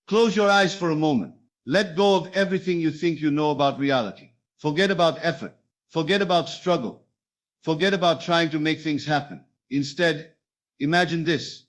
Close your eyes for a moment. Let go of everything you think you know about reality. Forget about effort. Forget about struggle. Forget about trying to make things happen. Instead, imagine this.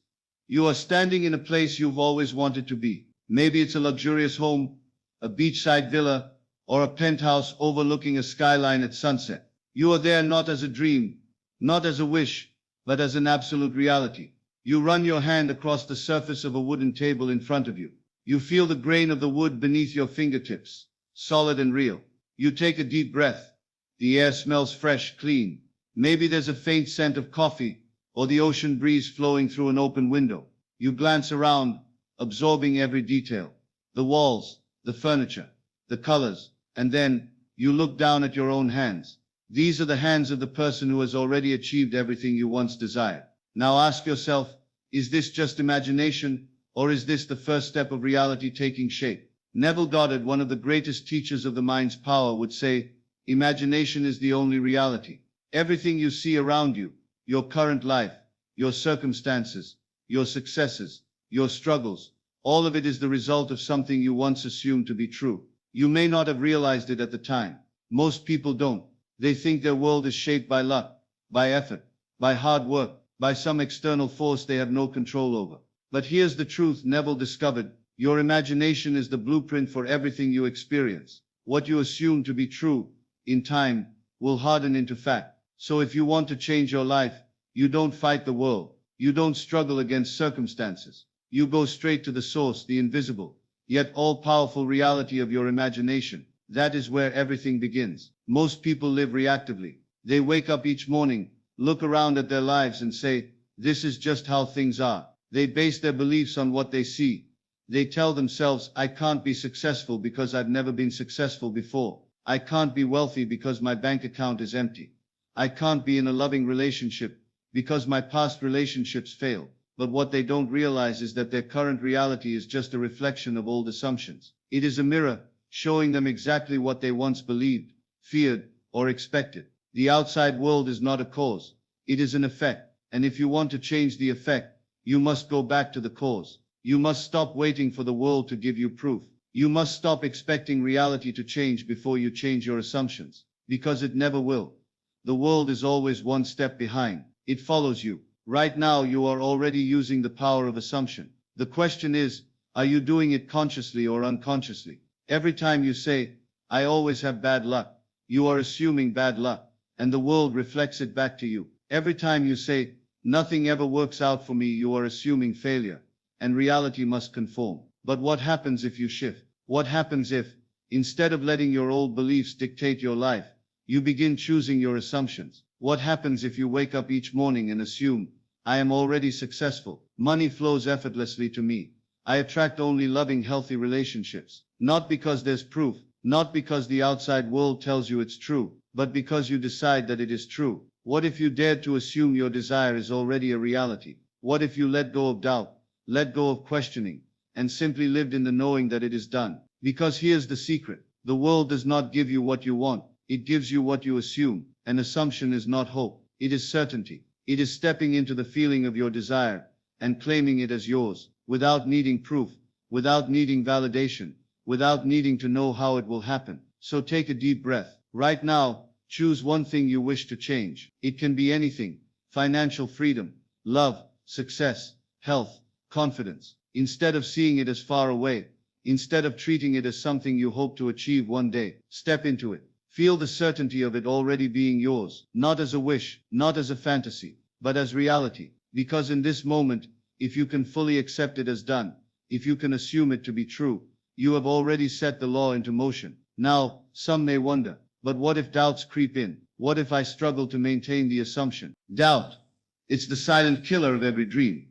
You are standing in a place you've always wanted to be. Maybe it's a luxurious home, a beachside villa, or a penthouse overlooking a skyline at sunset. You are there not as a dream, not as a wish, but as an absolute reality. You run your hand across the surface of a wooden table in front of you. You feel the grain of the wood beneath your fingertips, solid and real. You take a deep breath. The air smells fresh, clean. Maybe there's a faint scent of coffee, or the ocean breeze flowing through an open window. You glance around, absorbing every detail. The walls, the furniture, the colors, and then you look down at your own hands. These are the hands of the person who has already achieved everything you once desired. Now ask yourself, is this just imagination, or is this the first step of reality taking shape? Neville Goddard, one of the greatest teachers of the mind's power, would say, imagination is the only reality. Everything you see around you, your current life, your circumstances, your successes, your struggles, all of it is the result of something you once assumed to be true. You may not have realized it at the time. Most people don't. They think their world is shaped by luck, by effort, by hard work, by some external force they have no control over. But here's the truth Neville discovered. Your imagination is the blueprint for everything you experience. What you assume to be true, in time, will harden into fact. So if you want to change your life, you don't fight the world. You don't struggle against circumstances. You go straight to the source, the invisible, yet all-powerful reality of your imagination. That is where everything begins. Most people live reactively. They wake up each morning, look around at their lives and say, this is just how things are. They base their beliefs on what they see. They tell themselves, I can't be successful because I've never been successful before. I can't be wealthy because my bank account is empty. I can't be in a loving relationship because my past relationships failed. But what they don't realize is that their current reality is just a reflection of old assumptions. It is a mirror, showing them exactly what they once believed, feared, or expected. The outside world is not a cause. It is an effect. And if you want to change the effect, you must go back to the cause. You must stop waiting for the world to give you proof. You must stop expecting reality to change before you change your assumptions. Because it never will. The world is always one step behind. It follows you. Right now you are already using the power of assumption. The question is, are you doing it consciously or unconsciously? Every time you say, I always have bad luck, you are assuming bad luck, and the world reflects it back to you. Every time you say, nothing ever works out for me, you are assuming failure, and reality must conform. But what happens if you shift? What happens if, instead of letting your old beliefs dictate your life, you begin choosing your assumptions? What happens if you wake up each morning and assume, I am already successful, money flows effortlessly to me, I attract only loving, healthy relationships? Not because there's proof, not because the outside world tells you it's true, but because you decide that it is true. What if you dared to assume your desire is already a reality? What if you let go of doubt, let go of questioning, and simply lived in the knowing that it is done? Because here's the secret. The world does not give you what you want. It gives you what you assume. An assumption is not hope. It is certainty. It is stepping into the feeling of your desire and claiming it as yours, without needing proof, without needing validation, without needing to know how it will happen. So take a deep breath. Right now, choose one thing you wish to change. It can be anything. Financial freedom, love, success, health, confidence. Instead of seeing it as far away, instead of treating it as something you hope to achieve one day, step into it. Feel the certainty of it already being yours, not as a wish, not as a fantasy, but as reality. Because in this moment, if you can fully accept it as done, if you can assume it to be true, you have already set the law into motion. Now, some may wonder, but what if doubts creep in? What if I struggle to maintain the assumption? Doubt. It's the silent killer of every dream.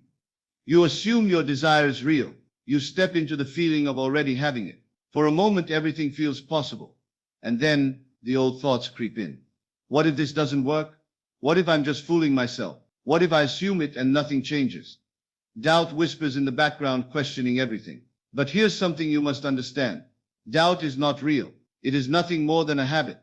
You assume your desire is real. You step into the feeling of already having it. For a moment, everything feels possible. And then, the old thoughts creep in. What if this doesn't work? What if I'm just fooling myself? What if I assume it and nothing changes? Doubt whispers in the background, questioning everything. But here's something you must understand. Doubt is not real. It is nothing more than a habit,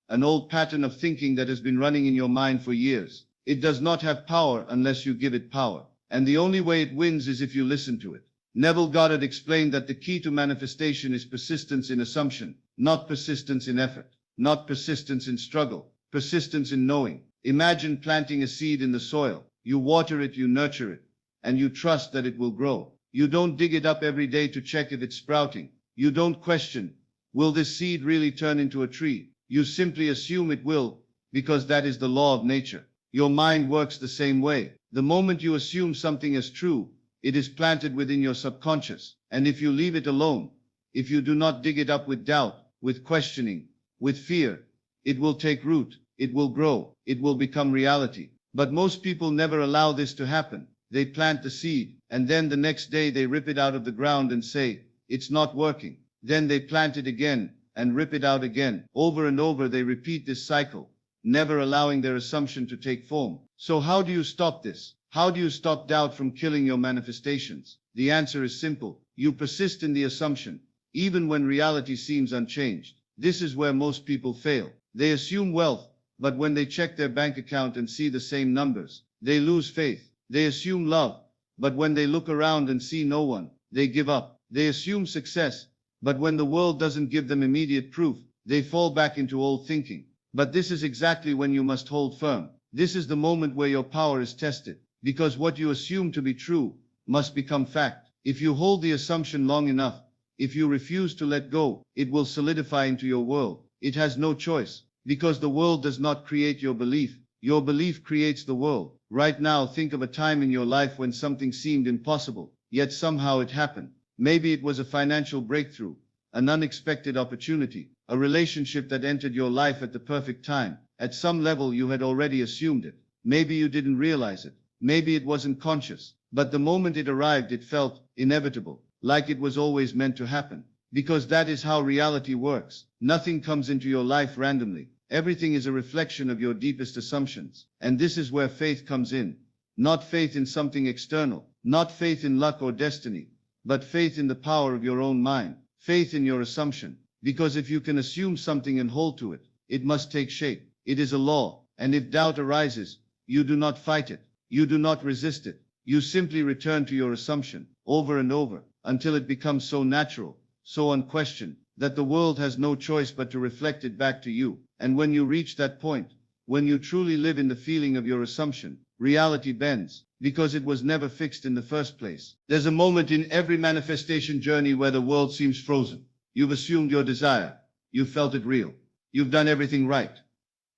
an old pattern of thinking that has been running in your mind for years. It does not have power unless you give it power. And the only way it wins is if you listen to it. Neville Goddard explained that the key to manifestation is persistence in assumption, not persistence in effort, not persistence in struggle, persistence in knowing. Imagine planting a seed in the soil. You water it, you nurture it, and you trust that it will grow. You don't dig it up every day to check if it's sprouting. You don't question, will this seed really turn into a tree? You simply assume it will, because that is the law of nature. Your mind works the same way. The moment you assume something as true, it is planted within your subconscious. And if you leave it alone, if you do not dig it up with doubt, with questioning, with fear, it will take root, it will grow, it will become reality. But most people never allow this to happen. They plant the seed, and then the next day they rip it out of the ground and say, it's not working. Then they plant it again, and rip it out again. Over and over they repeat this cycle, never allowing their assumption to take form. So how do you stop this? How do you stop doubt from killing your manifestations? The answer is simple. You persist in the assumption, even when reality seems unchanged. This is where most people fail. They assume wealth, but when they check their bank account and see the same numbers, they lose faith. They assume love, but when they look around and see no one, they give up. They assume success, but when the world doesn't give them immediate proof, they fall back into old thinking. But this is exactly when you must hold firm. This is the moment where your power is tested, because what you assume to be true must become fact. If you hold the assumption long enough, if you refuse to let go, it will solidify into your world. It has no choice, because the world does not create your belief. Your belief creates the world. Right now, think of a time in your life when something seemed impossible, yet somehow it happened. Maybe it was a financial breakthrough, an unexpected opportunity, a relationship that entered your life at the perfect time. At some level, you had already assumed it. Maybe you didn't realize it. Maybe it wasn't conscious. But the moment it arrived, it felt inevitable, like it was always meant to happen. Because that is how reality works. Nothing comes into your life randomly. Everything is a reflection of your deepest assumptions. And this is where faith comes in. Not faith in something external, not faith in luck or destiny, but faith in the power of your own mind, faith in your assumption. Because if you can assume something and hold to it, it must take shape. It is a law. And if doubt arises, you do not fight it. You do not resist it. You simply return to your assumption over and over until it becomes so natural, so unquestioned, that the world has no choice but to reflect it back to you. And when you reach that point, when you truly live in the feeling of your assumption, reality bends, because it was never fixed in the first place. There's a moment in every manifestation journey where the world seems frozen. You've assumed your desire. You've felt it real. You've done everything right.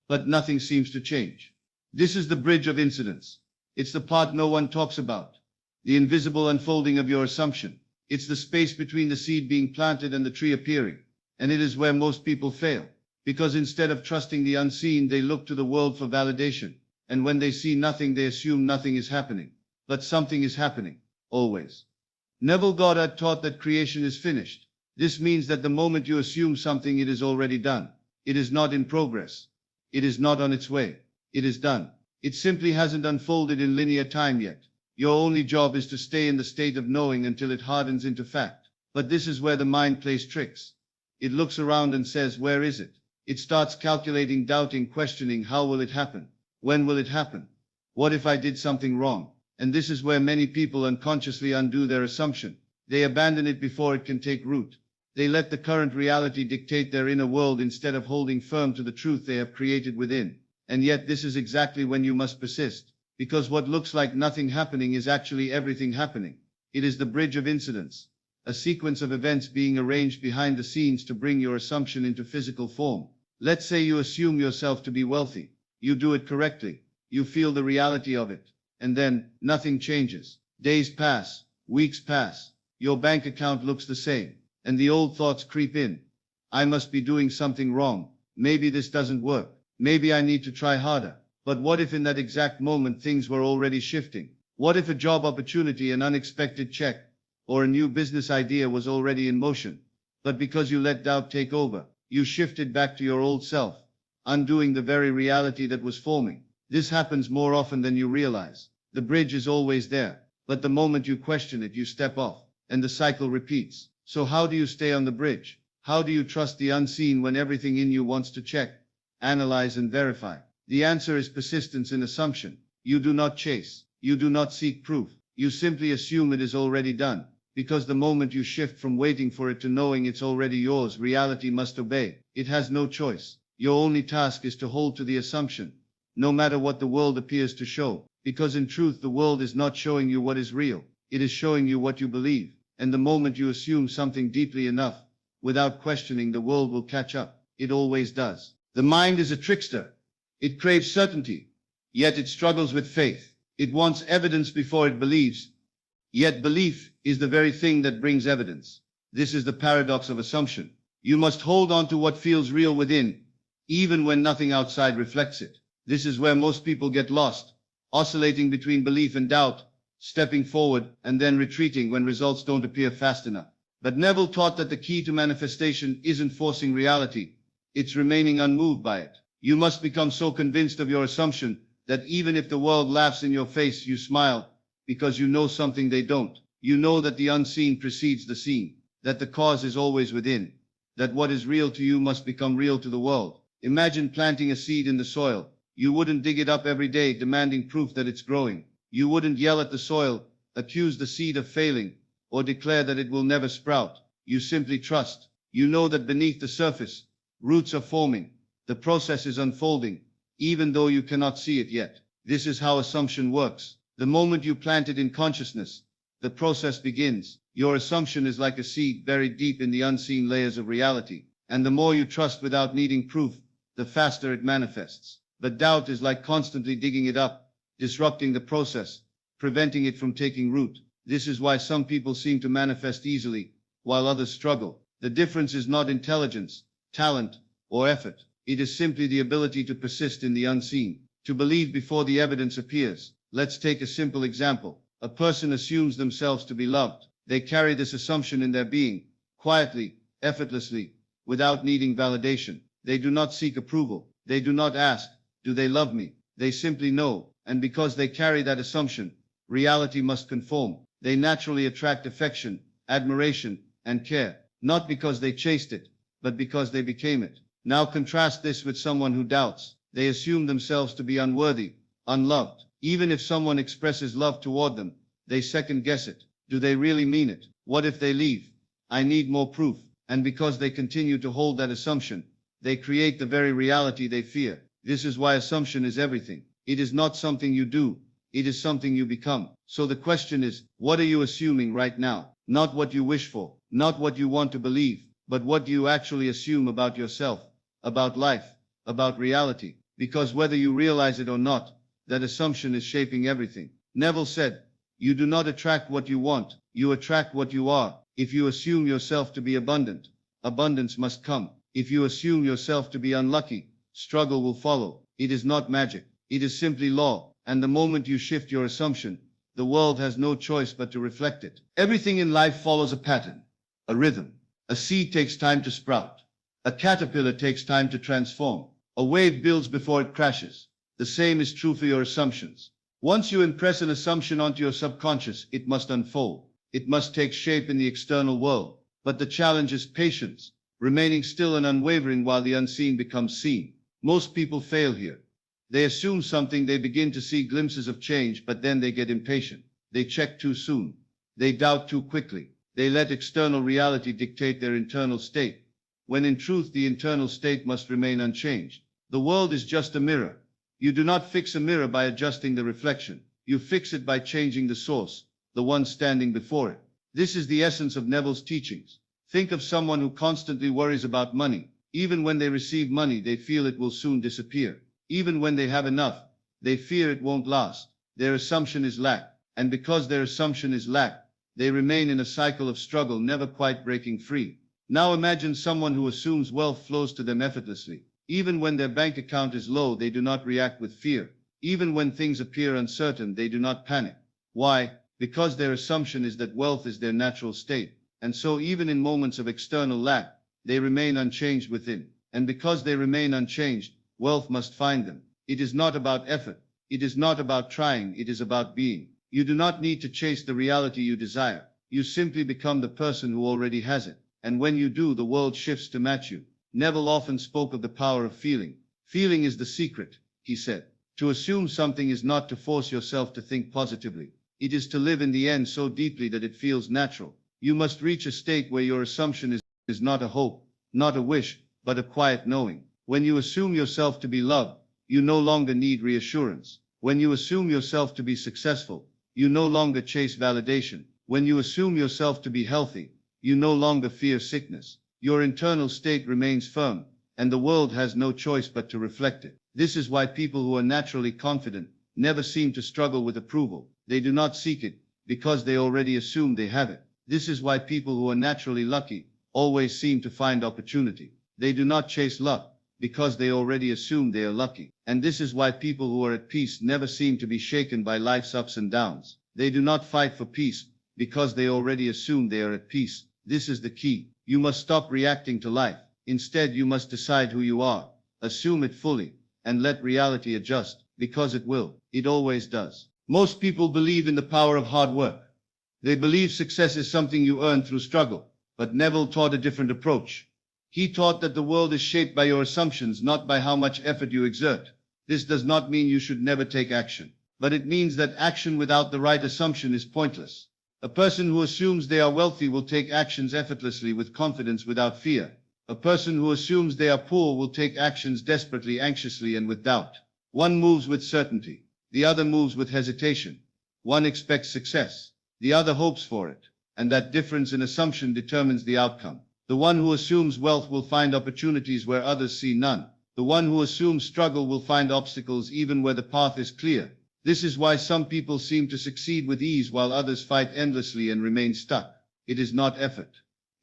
But nothing seems to change. This is the bridge of incidents. It's the part no one talks about. The invisible unfolding of your assumption. It's the space between the seed being planted and the tree appearing. And it is where most people fail. Because instead of trusting the unseen, they look to the world for validation. And when they see nothing, they assume nothing is happening. But something is happening. Always. Neville Goddard taught that creation is finished. This means that the moment you assume something, it is already done. It is not in progress. It is not on its way. It is done. It simply hasn't unfolded in linear time yet. Your only job is to stay in the state of knowing until it hardens into fact. But this is where the mind plays tricks. It looks around and says, where is it? It starts calculating, doubting, questioning, how will it happen? When will it happen? What if I did something wrong? And this is where many people unconsciously undo their assumption. They abandon it before it can take root. They let the current reality dictate their inner world instead of holding firm to the truth they have created within. And yet this is exactly when you must persist. Because what looks like nothing happening is actually everything happening. It is the bridge of incidents, a sequence of events being arranged behind the scenes to bring your assumption into physical form. Let's say you assume yourself to be wealthy. You do it correctly. You feel the reality of it. And then, nothing changes. Days pass. Weeks pass. Your bank account looks the same. And the old thoughts creep in. I must be doing something wrong. Maybe this doesn't work. Maybe I need to try harder. But what if in that exact moment things were already shifting? What if a job opportunity, an unexpected check, or a new business idea was already in motion? But because you let doubt take over, you shifted back to your old self, undoing the very reality that was forming. This happens more often than you realize. The bridge is always there, but the moment you question it, you step off, and the cycle repeats. So how do you stay on the bridge? How do you trust the unseen when everything in you wants to check, analyze, and verify? The answer is persistence in assumption. You do not chase. You do not seek proof. You simply assume it is already done. Because the moment you shift from waiting for it to knowing it's already yours, reality must obey. It has no choice. Your only task is to hold to the assumption, no matter what the world appears to show. Because in truth, the world is not showing you what is real. It is showing you what you believe. And the moment you assume something deeply enough, without questioning, the world will catch up. It always does. The mind is a trickster. It craves certainty, yet it struggles with faith. It wants evidence before it believes, yet belief is the very thing that brings evidence. This is the paradox of assumption. You must hold on to what feels real within, even when nothing outside reflects it. This is where most people get lost, oscillating between belief and doubt, stepping forward and then retreating when results don't appear fast enough. But Neville taught that the key to manifestation isn't forcing reality, it's remaining unmoved by it. You must become so convinced of your assumption that even if the world laughs in your face, you smile, because you know something they don't. You know that the unseen precedes the seen, that the cause is always within, that what is real to you must become real to the world. Imagine planting a seed in the soil. You wouldn't dig it up every day demanding proof that it's growing. You wouldn't yell at the soil, accuse the seed of failing, or declare that it will never sprout. You simply trust. You know that beneath the surface, roots are forming. The process is unfolding, even though you cannot see it yet. This is how assumption works. The moment you plant it in consciousness, the process begins. Your assumption is like a seed buried deep in the unseen layers of reality. And the more you trust without needing proof, the faster it manifests. But doubt is like constantly digging it up, disrupting the process, preventing it from taking root. This is why some people seem to manifest easily, while others struggle. The difference is not intelligence, talent, or effort. It is simply the ability to persist in the unseen, to believe before the evidence appears. Let's take a simple example. A person assumes themselves to be loved. They carry this assumption in their being, quietly, effortlessly, without needing validation. They do not seek approval. They do not ask, do they love me? They simply know, and because they carry that assumption, reality must conform. They naturally attract affection, admiration, and care, not because they chased it, but because they became it. Now contrast this with someone who doubts. They assume themselves to be unworthy, unloved. Even if someone expresses love toward them, they second guess it. Do they really mean it? What if they leave? I need more proof. And because they continue to hold that assumption, they create the very reality they fear. This is why assumption is everything. It is not something you do. It is something you become. So the question is, what are you assuming right now? Not what you wish for, not what you want to believe, but what do you actually assume about yourself, about life, about reality? Because whether you realize it or not, that assumption is shaping everything. Neville said, you do not attract what you want, you attract what you are. If you assume yourself to be abundant, abundance must come. If you assume yourself to be unlucky, struggle will follow. It is not magic. It is simply law. And the moment you shift your assumption, the world has no choice but to reflect it. Everything in life follows a pattern, a rhythm. A seed takes time to sprout. A caterpillar takes time to transform. A wave builds before it crashes. The same is true for your assumptions. Once you impress an assumption onto your subconscious, it must unfold. It must take shape in the external world. But the challenge is patience, remaining still and unwavering while the unseen becomes seen. Most people fail here. They assume something, they begin to see glimpses of change, but then they get impatient. They check too soon. They doubt too quickly. They let external reality dictate their internal state, when in truth the internal state must remain unchanged. The world is just a mirror. You do not fix a mirror by adjusting the reflection. You fix it by changing the source, the one standing before it. This is the essence of Neville's teachings. Think of someone who constantly worries about money. Even when they receive money, they feel it will soon disappear. Even when they have enough, they fear it won't last. Their assumption is lack. And because their assumption is lack, they remain in a cycle of struggle, never quite breaking free. Now imagine someone who assumes wealth flows to them effortlessly. Even when their bank account is low, they do not react with fear. Even when things appear uncertain, they do not panic. Why? Because their assumption is that wealth is their natural state. And so even in moments of external lack, they remain unchanged within. And because they remain unchanged, wealth must find them. It is not about effort. It is not about trying. It is about being. You do not need to chase the reality you desire. You simply become the person who already has it. And when you do, the world shifts to match you. Neville often spoke of the power of feeling. Feeling is the secret, he said. To assume something is not to force yourself to think positively. It is to live in the end so deeply that it feels natural. You must reach a state where your assumption is not a hope, not a wish, but a quiet knowing. When you assume yourself to be loved, you no longer need reassurance. When you assume yourself to be successful, you no longer chase validation. When you assume yourself to be healthy, you no longer fear sickness. Your internal state remains firm, and the world has no choice but to reflect it. This is why people who are naturally confident never seem to struggle with approval. They do not seek it, because they already assume they have it. This is why people who are naturally lucky always seem to find opportunity. They do not chase luck, because they already assume they are lucky. And this is why people who are at peace never seem to be shaken by life's ups and downs. They do not fight for peace, because they already assume they are at peace. This is the key. You must stop reacting to life. Instead, you must decide who you are, assume it fully, and let reality adjust, because it will. It always does. Most people believe in the power of hard work. They believe success is something you earn through struggle. But Neville taught a different approach. He taught that the world is shaped by your assumptions, not by how much effort you exert. This does not mean you should never take action, but it means that action without the right assumption is pointless. A person who assumes they are wealthy will take actions effortlessly with confidence without fear. A person who assumes they are poor will take actions desperately, anxiously, and with doubt. One moves with certainty. The other moves with hesitation. One expects success. The other hopes for it. And that difference in assumption determines the outcome. The one who assumes wealth will find opportunities where others see none. The one who assumes struggle will find obstacles even where the path is clear. This is why some people seem to succeed with ease while others fight endlessly and remain stuck. It is not effort.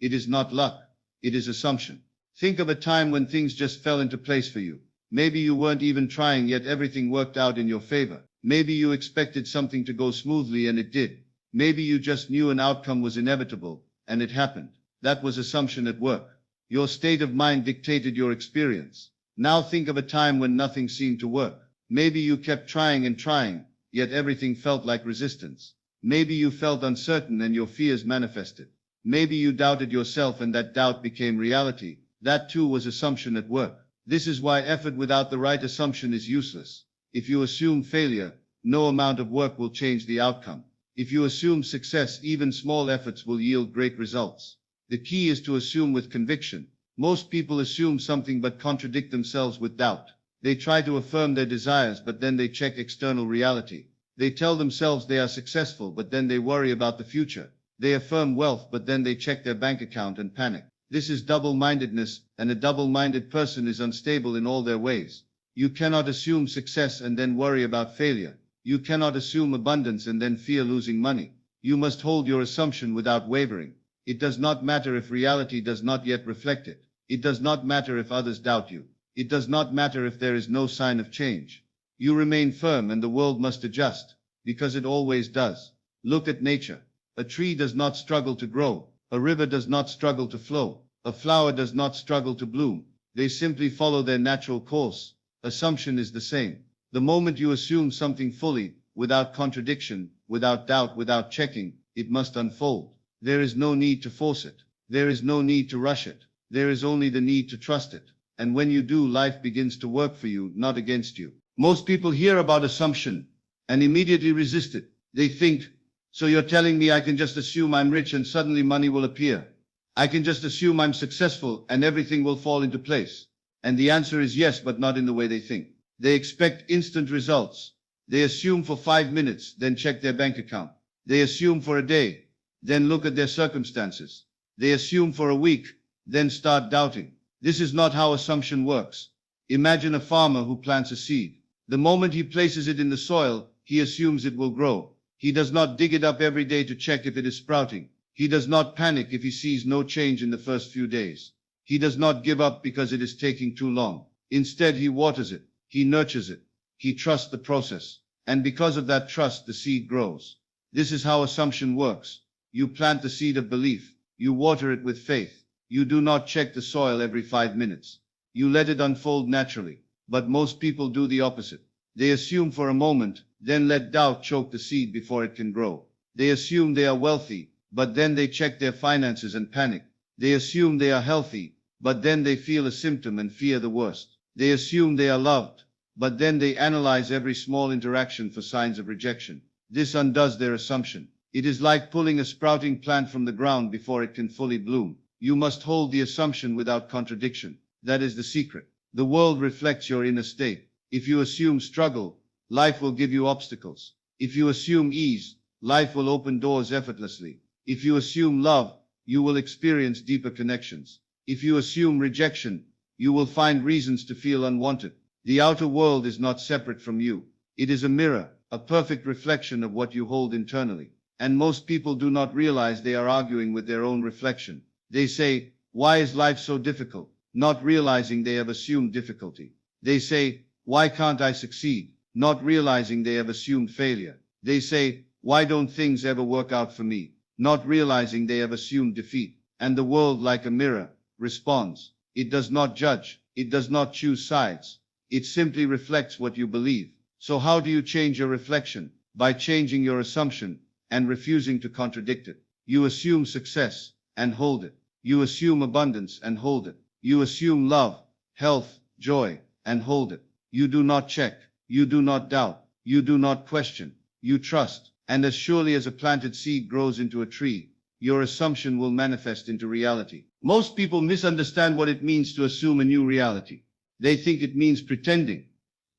It is not luck. It is assumption. Think of a time when things just fell into place for you. Maybe you weren't even trying, yet everything worked out in your favor. Maybe you expected something to go smoothly and it did. Maybe you just knew an outcome was inevitable, and it happened. That was assumption at work. Your state of mind dictated your experience. Now think of a time when nothing seemed to work. Maybe you kept trying and trying, yet everything felt like resistance. Maybe you felt uncertain and your fears manifested. Maybe you doubted yourself and that doubt became reality. That too was assumption at work. This is why effort without the right assumption is useless. If you assume failure, no amount of work will change the outcome. If you assume success, even small efforts will yield great results. The key is to assume with conviction. Most people assume something but contradict themselves with doubt. They try to affirm their desires, but then they check external reality. They tell themselves they are successful, but then they worry about the future. They affirm wealth, but then they check their bank account and panic. This is double-mindedness, and a double-minded person is unstable in all their ways. You cannot assume success and then worry about failure. You cannot assume abundance and then fear losing money. You must hold your assumption without wavering. It does not matter if reality does not yet reflect it. It does not matter if others doubt you. It does not matter if there is no sign of change. You remain firm and the world must adjust, because it always does. Look at nature. A tree does not struggle to grow. A river does not struggle to flow. A flower does not struggle to bloom. They simply follow their natural course. Assumption is the same. The moment you assume something fully, without contradiction, without doubt, without checking, it must unfold. There is no need to force it. There is no need to rush it. There is only the need to trust it. And when you do, life begins to work for you, not against you. Most people hear about assumption and immediately resist it. They think, so you're telling me I can just assume I'm rich and suddenly money will appear? I can just assume I'm successful and everything will fall into place? And the answer is yes, but not in the way they think. They expect instant results. They assume for 5 minutes, then check their bank account. They assume for a day, then look at their circumstances. They assume for a week, then start doubting. This is not how assumption works. Imagine a farmer who plants a seed. The moment he places it in the soil, he assumes it will grow. He does not dig it up every day to check if it is sprouting. He does not panic if he sees no change in the first few days. He does not give up because it is taking too long. Instead, he waters it. He nurtures it. He trusts the process. And because of that trust, the seed grows. This is how assumption works. You plant the seed of belief. You water it with faith. You do not check the soil every 5 minutes. You let it unfold naturally. But most people do the opposite. They assume for a moment, then let doubt choke the seed before it can grow. They assume they are wealthy, but then they check their finances and panic. They assume they are healthy, but then they feel a symptom and fear the worst. They assume they are loved, but then they analyze every small interaction for signs of rejection. This undoes their assumption. It is like pulling a sprouting plant from the ground before it can fully bloom. You must hold the assumption without contradiction. That is the secret. The world reflects your inner state. If you assume struggle, life will give you obstacles. If you assume ease, life will open doors effortlessly. If you assume love, you will experience deeper connections. If you assume rejection, you will find reasons to feel unwanted. The outer world is not separate from you. It is a mirror, a perfect reflection of what you hold internally. And most people do not realize they are arguing with their own reflection. They say, "Why is life so difficult?" Not realizing they have assumed difficulty. They say, "Why can't I succeed?" Not realizing they have assumed failure. They say, "Why don't things ever work out for me?" Not realizing they have assumed defeat. And the world, like a mirror, responds. It does not judge. It does not choose sides. It simply reflects what you believe. So how do you change your reflection? By changing your assumption and refusing to contradict it. You assume success and hold it. You assume abundance and hold it. You assume love, health, joy, and hold it. You do not check. You do not doubt. You do not question. You trust. And as surely as a planted seed grows into a tree, your assumption will manifest into reality. Most people misunderstand what it means to assume a new reality. They think it means pretending.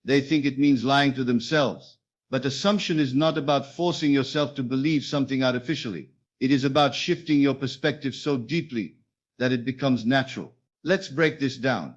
They think it means lying to themselves. But assumption is not about forcing yourself to believe something artificially. It is about shifting your perspective so deeply that it becomes natural. Let's break this down.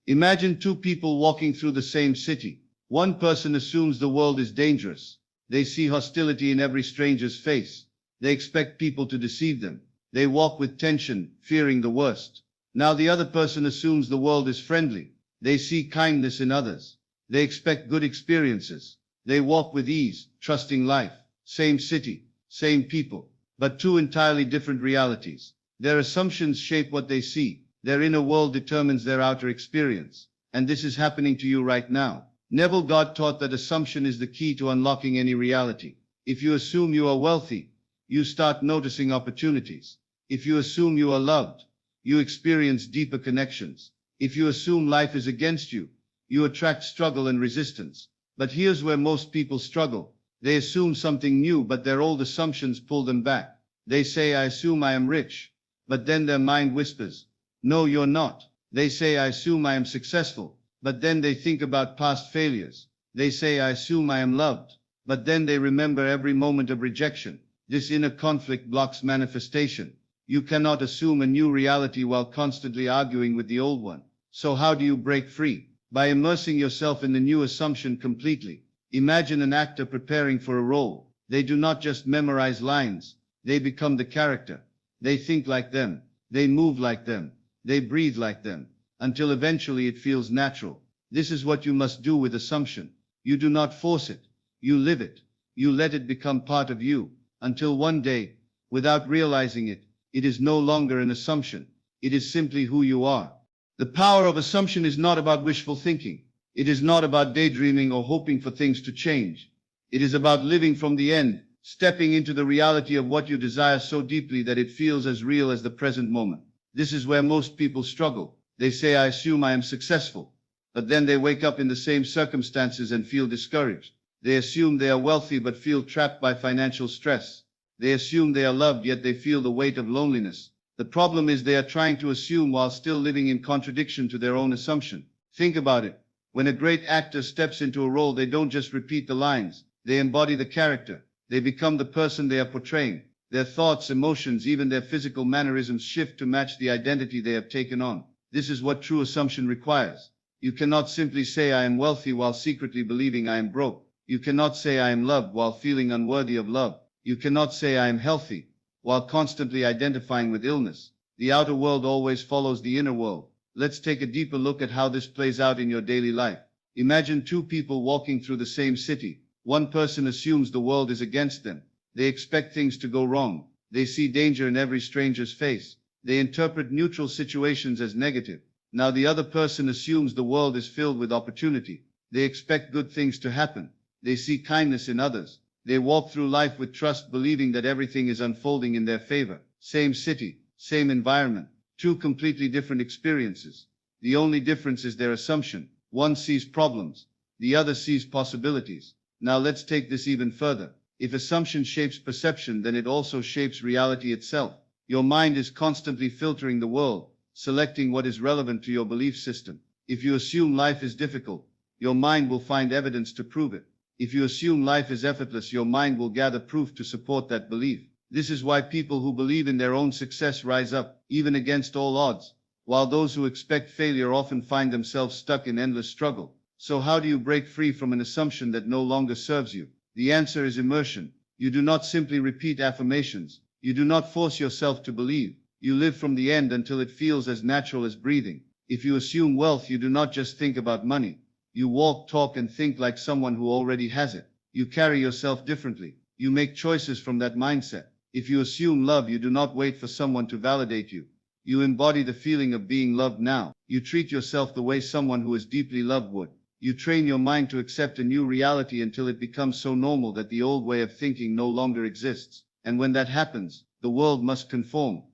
Imagine two people walking through the same city. One person assumes the world is dangerous. They see hostility in every stranger's face. They expect people to deceive them. They walk with tension, fearing the worst. Now the other person assumes the world is friendly. They see kindness in others. They expect good experiences. They walk with ease, trusting life. Same city, same people, but two entirely different realities. Their assumptions shape what they see. Their inner world determines their outer experience. And this is happening to you right now. Neville Goddard taught that assumption is the key to unlocking any reality. If you assume you are wealthy, you start noticing opportunities. If you assume you are loved, you experience deeper connections. If you assume life is against you, you attract struggle and resistance. But here's where most people struggle. They assume something new, but their old assumptions pull them back. They say, "I assume I am rich," but then their mind whispers, "No, you're not." They say, "I assume I am successful," but then they think about past failures. They say, "I assume I am loved," but then they remember every moment of rejection. This inner conflict blocks manifestation. You cannot assume a new reality while constantly arguing with the old one. So how do you break free? By immersing yourself in the new assumption completely. Imagine an actor preparing for a role. They do not just memorize lines. They become the character. They think like them. They move like them. They breathe like them. Until eventually it feels natural. This is what you must do with assumption. You do not force it. You live it. You let it become part of you. Until one day, without realizing it, it is no longer an assumption. It is simply who you are. The power of assumption is not about wishful thinking. It is not about daydreaming or hoping for things to change. It is about living from the end, stepping into the reality of what you desire so deeply that it feels as real as the present moment. This is where most people struggle. They say, "I assume I am successful," but then they wake up in the same circumstances and feel discouraged. They assume they are wealthy but feel trapped by financial stress. They assume they are loved yet they feel the weight of loneliness. The problem is they are trying to assume while still living in contradiction to their own assumption. Think about it. When a great actor steps into a role, they don't just repeat the lines. They embody the character. They become the person they are portraying. Their thoughts, emotions, even their physical mannerisms shift to match the identity they have taken on. This is what true assumption requires. You cannot simply say, "I am wealthy," while secretly believing I am broke. You cannot say, "I am loved," while feeling unworthy of love. You cannot say, "I am healthy," while constantly identifying with illness. The outer world always follows the inner world. Let's take a deeper look at how this plays out in your daily life. Imagine two people walking through the same city. One person assumes the world is against them. They expect things to go wrong. They see danger in every stranger's face. They interpret neutral situations as negative. Now the other person assumes the world is filled with opportunity. They expect good things to happen. They see kindness in others. They walk through life with trust, believing that everything is unfolding in their favor. Same city, same environment, two completely different experiences. The only difference is their assumption. One sees problems, the other sees possibilities. Now let's take this even further. If assumption shapes perception, then it also shapes reality itself. Your mind is constantly filtering the world, selecting what is relevant to your belief system. If you assume life is difficult, your mind will find evidence to prove it. If you assume life is effortless, your mind will gather proof to support that belief. This is why people who believe in their own success rise up, even against all odds, while those who expect failure often find themselves stuck in endless struggle. So how do you break free from an assumption that no longer serves you? The answer is immersion. You do not simply repeat affirmations. You do not force yourself to believe. You live from the end until it feels as natural as breathing. If you assume wealth, you do not just think about money. You walk, talk, and think like someone who already has it. You carry yourself differently. You make choices from that mindset. If you assume love, you do not wait for someone to validate you. You embody the feeling of being loved now. You treat yourself the way someone who is deeply loved would. You train your mind to accept a new reality until it becomes so normal that the old way of thinking no longer exists. And when that happens, the world must conform.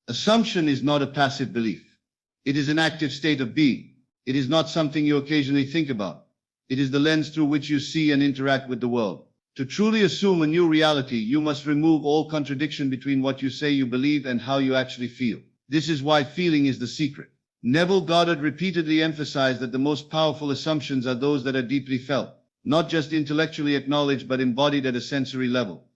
Assumption is not a passive belief. It is an active state of being. It is not something you occasionally think about. It is the lens through which you see and interact with the world. To truly assume a new reality, you must remove all contradiction between what you say you believe and how you actually feel. This is why feeling is the secret. Neville Goddard repeatedly emphasized that the most powerful assumptions are those that are deeply felt, not just intellectually acknowledged but embodied at a sensory level.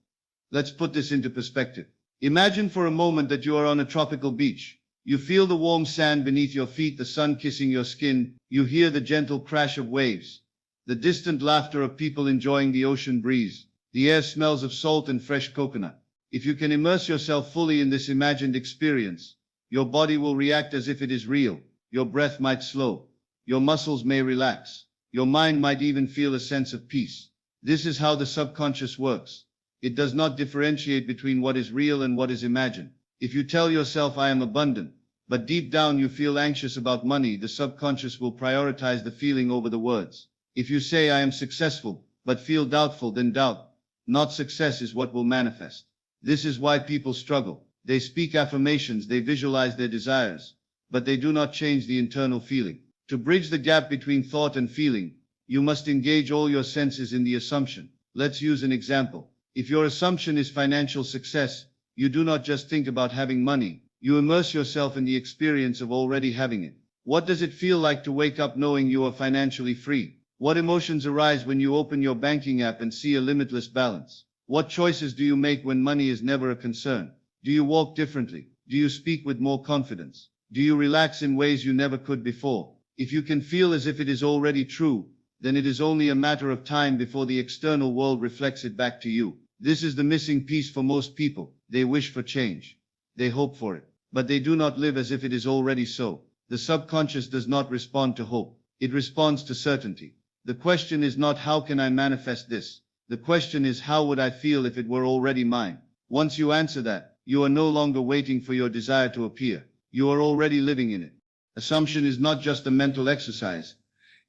Let's put this into perspective. Imagine for a moment that you are on a tropical beach. You feel the warm sand beneath your feet, the sun kissing your skin. You hear the gentle crash of waves, the distant laughter of people enjoying the ocean breeze. The air smells of salt and fresh coconut. If you can immerse yourself fully in this imagined experience, your body will react as if it is real. Your breath might slow. Your muscles may relax. Your mind might even feel a sense of peace. This is how the subconscious works. It does not differentiate between what is real and what is imagined. If you tell yourself, I am abundant, but deep down you feel anxious about money, the subconscious will prioritize the feeling over the words. If you say, I am successful, but feel doubtful, then doubt, not success, is what will manifest. This is why people struggle. They speak affirmations, they visualize their desires, but they do not change the internal feeling. To bridge the gap between thought and feeling, you must engage all your senses in the assumption. Let's use an example. If your assumption is financial success, you do not just think about having money. You immerse yourself in the experience of already having it. What does it feel like to wake up knowing you are financially free? What emotions arise when you open your banking app and see a limitless balance? What choices do you make when money is never a concern? Do you walk differently? Do you speak with more confidence? Do you relax in ways you never could before? If you can feel as if it is already true, then it is only a matter of time before the external world reflects it back to you. This is the missing piece for most people. They wish for change. They hope for it, but they do not live as if it is already so. The subconscious does not respond to hope. It responds to certainty. The question is not how can I manifest this? The question is how would I feel if it were already mine? Once you answer that, you are no longer waiting for your desire to appear. You are already living in it. Assumption is not just a mental exercise.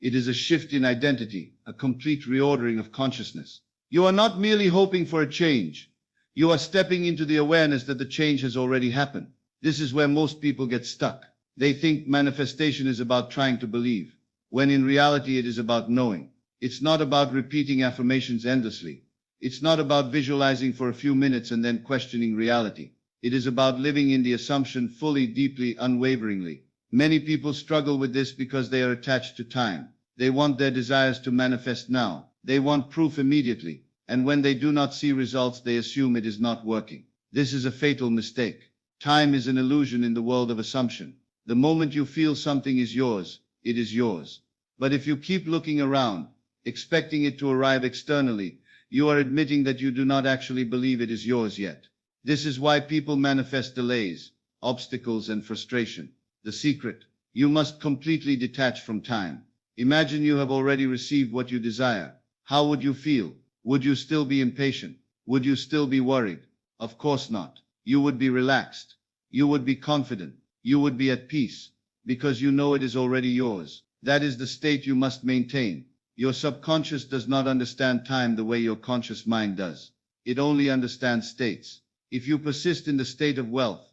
It is a shift in identity, a complete reordering of consciousness. You are not merely hoping for a change. You are stepping into the awareness that the change has already happened. This is where most people get stuck. They think manifestation is about trying to believe, when in reality it is about knowing. It's not about repeating affirmations endlessly. It's not about visualizing for a few minutes and then questioning reality. It is about living in the assumption fully, deeply, unwaveringly. Many people struggle with this because they are attached to time. They want their desires to manifest now. They want proof immediately. And when they do not see results, they assume it is not working. This is a fatal mistake. Time is an illusion in the world of assumption. The moment you feel something is yours, it is yours. But if you keep looking around, expecting it to arrive externally, you are admitting that you do not actually believe it is yours yet. This is why people manifest delays, obstacles, and frustration. The secret: you must completely detach from time. Imagine you have already received what you desire. How would you feel? Would you still be impatient? Would you still be worried? Of course not. You would be relaxed. You would be confident. You would be at peace, because you know it is already yours. That is the state you must maintain. Your subconscious does not understand time the way your conscious mind does. It only understands states. If you persist in the state of wealth,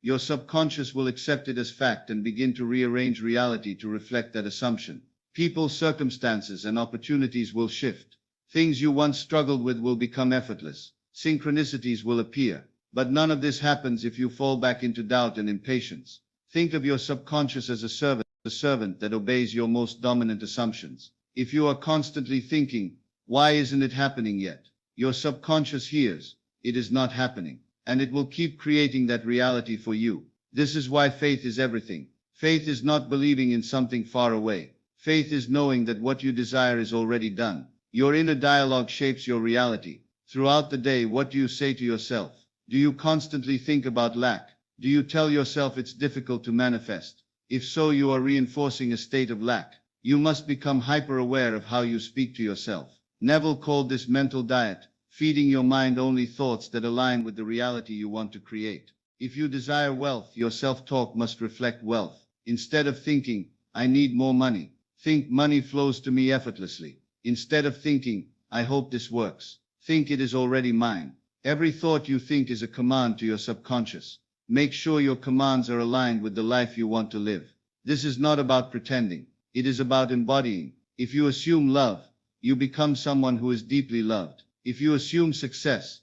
your subconscious will accept it as fact and begin to rearrange reality to reflect that assumption. People, circumstances, and opportunities will shift. Things you once struggled with will become effortless. Synchronicities will appear. But none of this happens if you fall back into doubt and impatience. Think of your subconscious as a servant that obeys your most dominant assumptions. If you are constantly thinking, why isn't it happening yet? Your subconscious hears, it is not happening, and it will keep creating that reality for you. This is why faith is everything. Faith is not believing in something far away. Faith is knowing that what you desire is already done. Your inner dialogue shapes your reality. Throughout the day, what do you say to yourself? Do you constantly think about lack? Do you tell yourself it's difficult to manifest? If so, you are reinforcing a state of lack. You must become hyper-aware of how you speak to yourself. Neville called this mental diet, feeding your mind only thoughts that align with the reality you want to create. If you desire wealth, your self-talk must reflect wealth. Instead of thinking, I need more money, think money flows to me effortlessly. Instead of thinking, I hope this works, think it is already mine. Every thought you think is a command to your subconscious. Make sure your commands are aligned with the life you want to live. This is not about pretending. It is about embodying. If you assume love, you become someone who is deeply loved. If you assume success,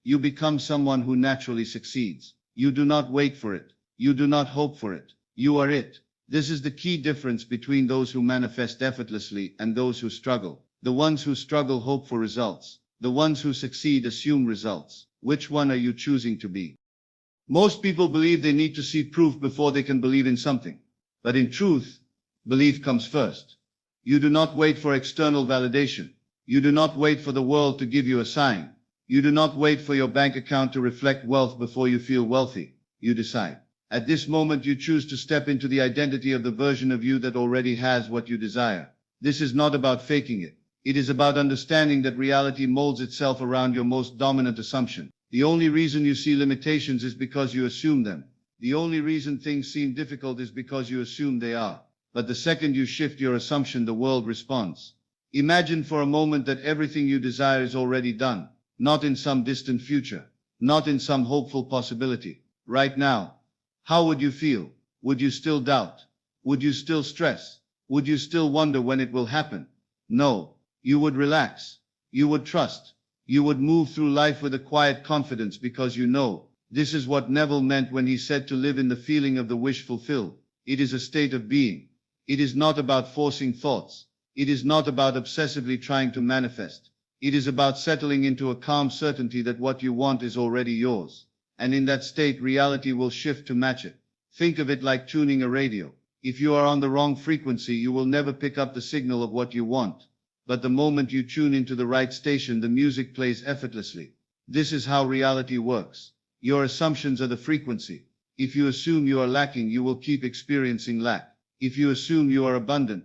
you become someone who naturally succeeds. You do not wait for it. You do not hope for it. You are it. This is the key difference between those who manifest effortlessly and those who struggle. The ones who struggle hope for results. The ones who succeed assume results. Which one are you choosing to be? Most people believe they need to see proof before they can believe in something. But in truth, belief comes first. You do not wait for external validation. You do not wait for the world to give you a sign. You do not wait for your bank account to reflect wealth before you feel wealthy. You decide. At this moment you choose to step into the identity of the version of you that already has what you desire. This is not about faking it. It is about understanding that reality molds itself around your most dominant assumption. The only reason you see limitations is because you assume them. The only reason things seem difficult is because you assume they are. But the second you shift your assumption, the world responds. Imagine for a moment that everything you desire is already done, not in some distant future, not in some hopeful possibility. Right now, how would you feel? Would you still doubt? Would you still stress? Would you still wonder when it will happen? No, you would relax. You would trust. You would move through life with a quiet confidence because you know. This is what Neville meant when he said to live in the feeling of the wish fulfilled. It is a state of being. It is not about forcing thoughts. It is not about obsessively trying to manifest. It is about settling into a calm certainty that what you want is already yours. And in that state, reality will shift to match it. Think of it like tuning a radio. If you are on the wrong frequency, you will never pick up the signal of what you want. But the moment you tune into the right station, the music plays effortlessly. This is how reality works. Your assumptions are the frequency. If you assume you are lacking, you will keep experiencing lack. If you assume you are abundant,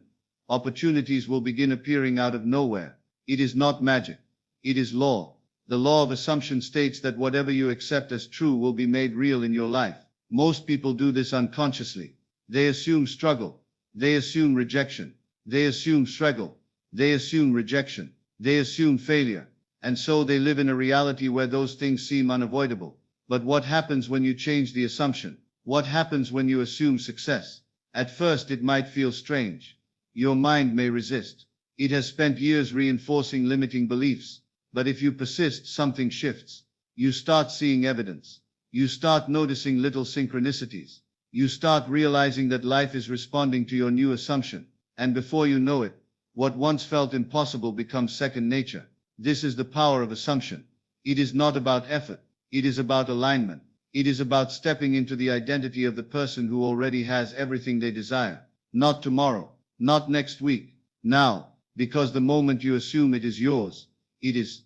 opportunities will begin appearing out of nowhere. It is not magic. It is law. The law of assumption states that whatever you accept as true will be made real in your life. Most people do this unconsciously. They assume struggle. They assume rejection. They assume struggle. They assume rejection. They assume failure. And so they live in a reality where those things seem unavoidable. But what happens when you change the assumption? What happens when you assume success? At first it might feel strange. Your mind may resist. It has spent years reinforcing limiting beliefs. But if you persist, something shifts. You start seeing evidence. You start noticing little synchronicities. You start realizing that life is responding to your new assumption. And before you know it, what once felt impossible becomes second nature. This is the power of assumption. It is not about effort. It is about alignment. It is about stepping into the identity of the person who already has everything they desire. Not tomorrow, not next week, now, because the moment you assume it is yours, it is.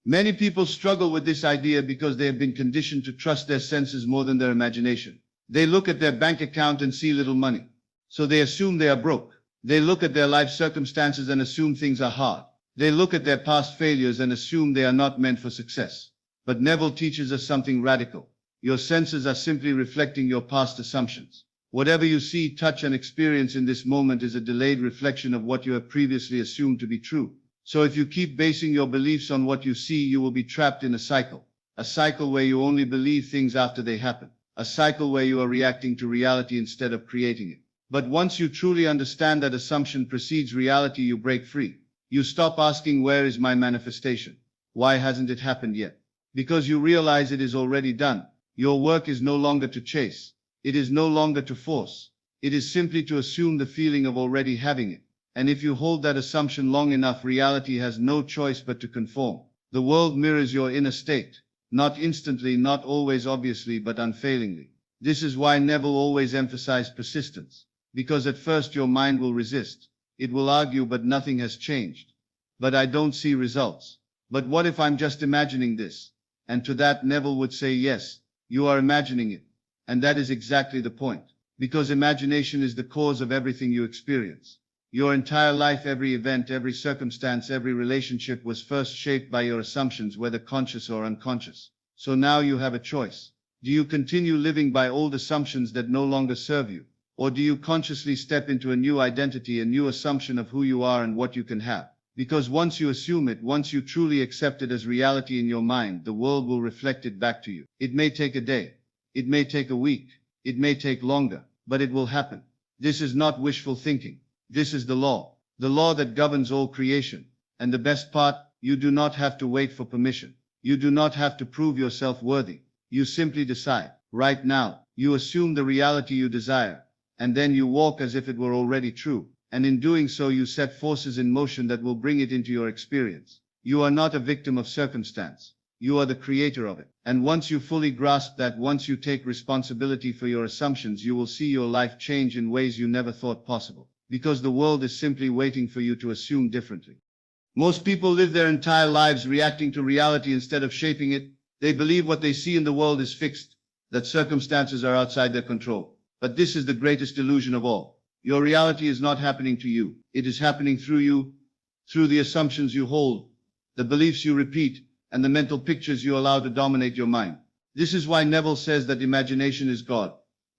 Many people struggle with this idea because they have been conditioned to trust their senses more than their imagination. They look at their bank account and see little money, so they assume they are broke. They look at their life circumstances and assume things are hard. They look at their past failures and assume they are not meant for success. But Neville teaches us something radical. Your senses are simply reflecting your past assumptions. Whatever you see, touch, and experience in this moment is a delayed reflection of what you have previously assumed to be true. So if you keep basing your beliefs on what you see, you will be trapped in a cycle. A cycle where you only believe things after they happen. A cycle where you are reacting to reality instead of creating it. But once you truly understand that assumption precedes reality, you break free. You stop asking, where is my manifestation? Why hasn't it happened yet? Because you realize it is already done. Your work is no longer to chase. It is no longer to force. It is simply to assume the feeling of already having it. And if you hold that assumption long enough, reality has no choice but to conform. The world mirrors your inner state. Not instantly, not always obviously, but unfailingly. This is why Neville always emphasized persistence. Because at first your mind will resist. It will argue, but nothing has changed. But I don't see results. But what if I'm just imagining this? And to that Neville would say, yes, you are imagining it. And that is exactly the point. Because imagination is the cause of everything you experience. Your entire life, every event, every circumstance, every relationship was first shaped by your assumptions, whether conscious or unconscious. So now you have a choice. Do you continue living by old assumptions that no longer serve you? Or do you consciously step into a new identity, a new assumption of who you are and what you can have? Because once you assume it, once you truly accept it as reality in your mind, the world will reflect it back to you. It may take a day. It may take a week. It may take longer. But it will happen. This is not wishful thinking. This is the law that governs all creation. And the best part, you do not have to wait for permission. You do not have to prove yourself worthy. You simply decide. Right now, you assume the reality you desire. And then you walk as if it were already true. And in doing so, you set forces in motion that will bring it into your experience. You are not a victim of circumstance. You are the creator of it. And once you fully grasp that, once you take responsibility for your assumptions, you will see your life change in ways you never thought possible. Because the world is simply waiting for you to assume differently. Most people live their entire lives reacting to reality instead of shaping it. They believe what they see in the world is fixed, that circumstances are outside their control. But this is the greatest illusion of all. Your reality is not happening to you. It is happening through you, through the assumptions you hold, the beliefs you repeat, and the mental pictures you allow to dominate your mind. This is why Neville says that imagination is God.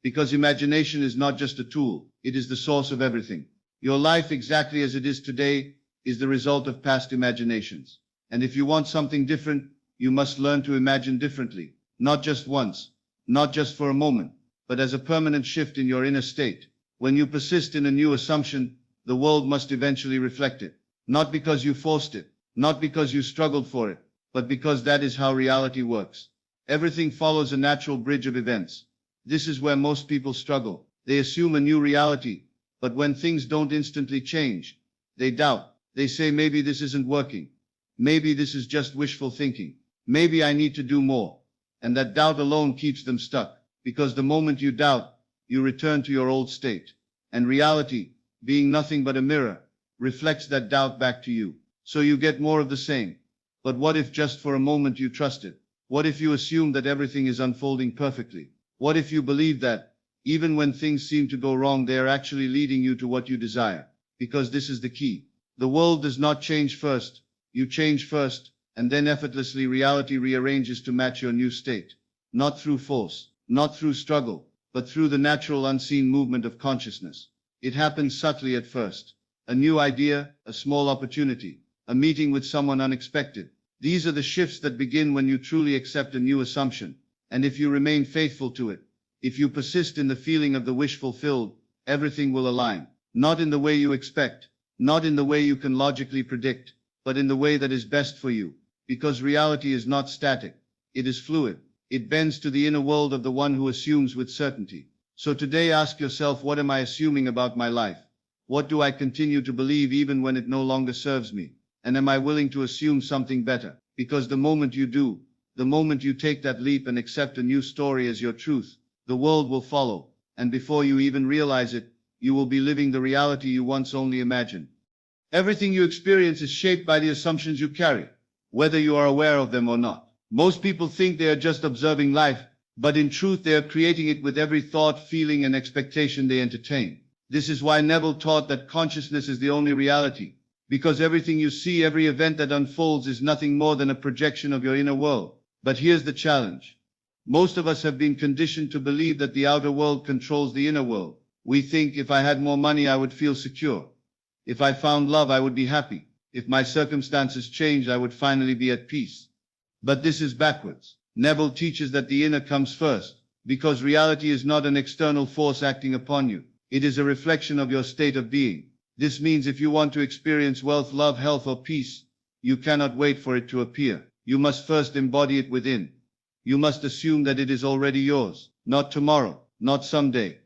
Because imagination is not just a tool, it is the source of everything. Your life, exactly as it is today, is the result of past imaginations. And if you want something different, you must learn to imagine differently. Not just once, not just for a moment, but as a permanent shift in your inner state. When you persist in a new assumption, the world must eventually reflect it. Not because you forced it, not because you struggled for it, but because that is how reality works. Everything follows a natural bridge of events. This is where most people struggle. They assume a new reality, but when things don't instantly change, they doubt. They say, maybe this isn't working. Maybe this is just wishful thinking. Maybe I need to do more. And that doubt alone keeps them stuck. Because the moment you doubt, you return to your old state. And reality, being nothing but a mirror, reflects that doubt back to you. So you get more of the same. But what if just for a moment you trust it? What if you assume that everything is unfolding perfectly? What if you believe that, even when things seem to go wrong, they are actually leading you to what you desire? Because this is the key. The world does not change first. You change first, and then effortlessly reality rearranges to match your new state. Not through force, not through struggle, but through the natural unseen movement of consciousness. It happens subtly at first. A new idea, a small opportunity, a meeting with someone unexpected. These are the shifts that begin when you truly accept a new assumption. And if you remain faithful to it, if you persist in the feeling of the wish fulfilled, everything will align. Not in the way you expect, not in the way you can logically predict, but in the way that is best for you. Because reality is not static. It is fluid. It bends to the inner world of the one who assumes with certainty. So today ask yourself, what am I assuming about my life? What do I continue to believe even when it no longer serves me? And am I willing to assume something better? Because the moment you do, the moment you take that leap and accept a new story as your truth, the world will follow. And before you even realize it, you will be living the reality you once only imagined. Everything you experience is shaped by the assumptions you carry, whether you are aware of them or not. Most people think they are just observing life, but in truth they are creating it with every thought, feeling, and expectation they entertain. This is why Neville taught that consciousness is the only reality, because everything you see, every event that unfolds is nothing more than a projection of your inner world. But here's the challenge. Most of us have been conditioned to believe that the outer world controls the inner world. We think, if I had more money, I would feel secure. If I found love, I would be happy. If my circumstances changed, I would finally be at peace. But this is backwards. Neville teaches that the inner comes first, because reality is not an external force acting upon you. It is a reflection of your state of being. This means if you want to experience wealth, love, health, or peace, you cannot wait for it to appear. You must first embody it within. You must assume that it is already yours, not tomorrow, not someday,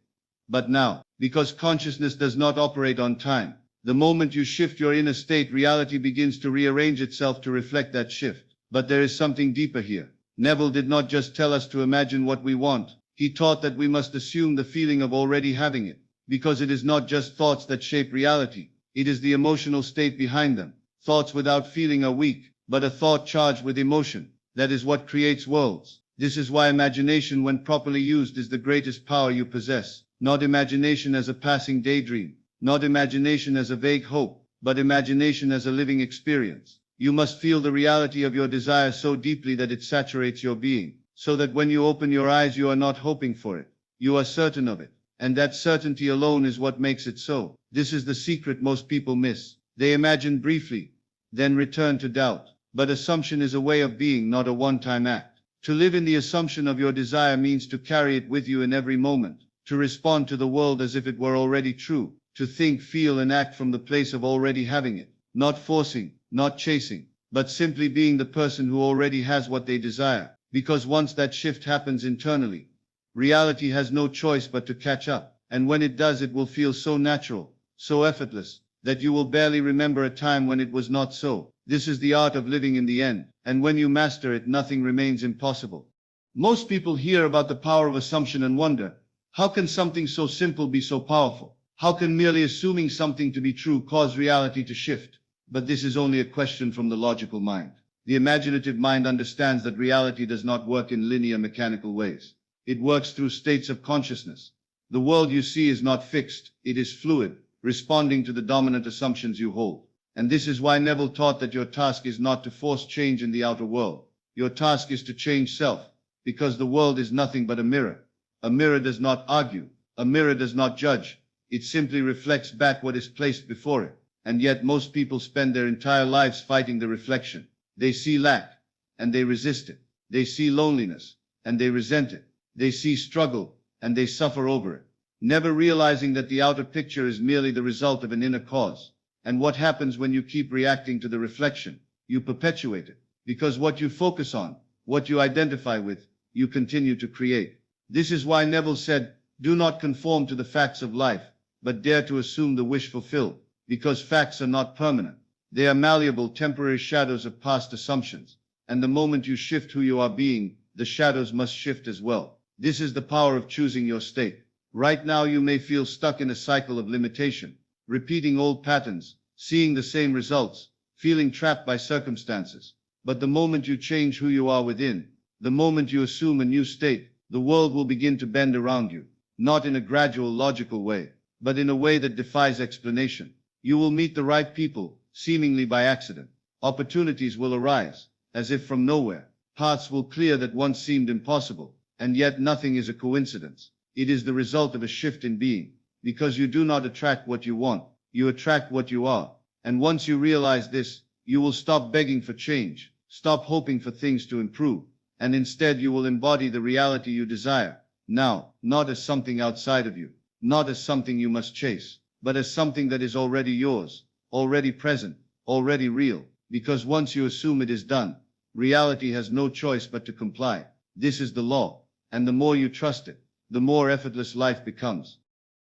but now, because consciousness does not operate on time. The moment you shift your inner state, reality begins to rearrange itself to reflect that shift. But there is something deeper here. Neville did not just tell us to imagine what we want. He taught that we must assume the feeling of already having it, because it is not just thoughts that shape reality. It is the emotional state behind them. Thoughts without feeling are weak, but a thought charged with emotion, that is what creates worlds. This is why imagination, when properly used, is the greatest power you possess. Not imagination as a passing daydream, not imagination as a vague hope, but imagination as a living experience. You must feel the reality of your desire so deeply that it saturates your being, so that when you open your eyes you are not hoping for it, you are certain of it. And that certainty alone is what makes it so. This is the secret most people miss. They imagine briefly, then return to doubt. But assumption is a way of being, not a one-time act. To live in the assumption of your desire means to carry it with you in every moment, to respond to the world as if it were already true, to think, feel, and act from the place of already having it, not forcing, not chasing, but simply being the person who already has what they desire. Because once that shift happens internally, reality has no choice but to catch up. And when it does, it will feel so natural, so effortless, that you will barely remember a time when it was not so. This is the art of living in the end, and when you master it, nothing remains impossible. Most people hear about the power of assumption and wonder, how can something so simple be so powerful? How can merely assuming something to be true cause reality to shift? But this is only a question from the logical mind. The imaginative mind understands that reality does not work in linear mechanical ways. It works through states of consciousness. The world you see is not fixed, it is fluid, responding to the dominant assumptions you hold. And this is why Neville taught that your task is not to force change in the outer world. Your task is to change self, because the world is nothing but a mirror. A mirror does not argue. A mirror does not judge. It simply reflects back what is placed before it. And yet most people spend their entire lives fighting the reflection. They see lack, and they resist it. They see loneliness, and they resent it. They see struggle, and they suffer over it, never realizing that the outer picture is merely the result of an inner cause. And what happens when you keep reacting to the reflection? You perpetuate it, because what you focus on, what you identify with, you continue to create. This is why Neville said, do not conform to the facts of life, but dare to assume the wish fulfilled, because facts are not permanent. They are malleable, temporary shadows of past assumptions. And the moment you shift who you are being, the shadows must shift as well. This is the power of choosing your state. Right now you may feel stuck in a cycle of limitation, repeating old patterns, seeing the same results, feeling trapped by circumstances. But the moment you change who you are within, the moment you assume a new state, the world will begin to bend around you, not in a gradual, logical way, but in a way that defies explanation. You will meet the right people, seemingly by accident. Opportunities will arise, as if from nowhere. Paths will clear that once seemed impossible, and yet nothing is a coincidence. It is the result of a shift in being, because you do not attract what you want, you attract what you are. And once you realize this, you will stop begging for change, stop hoping for things to improve, and instead you will embody the reality you desire. Now, not as something outside of you, not as something you must chase, but as something that is already yours, already present, already real. Because once you assume it is done, reality has no choice but to comply. This is the law, and the more you trust it, the more effortless life becomes.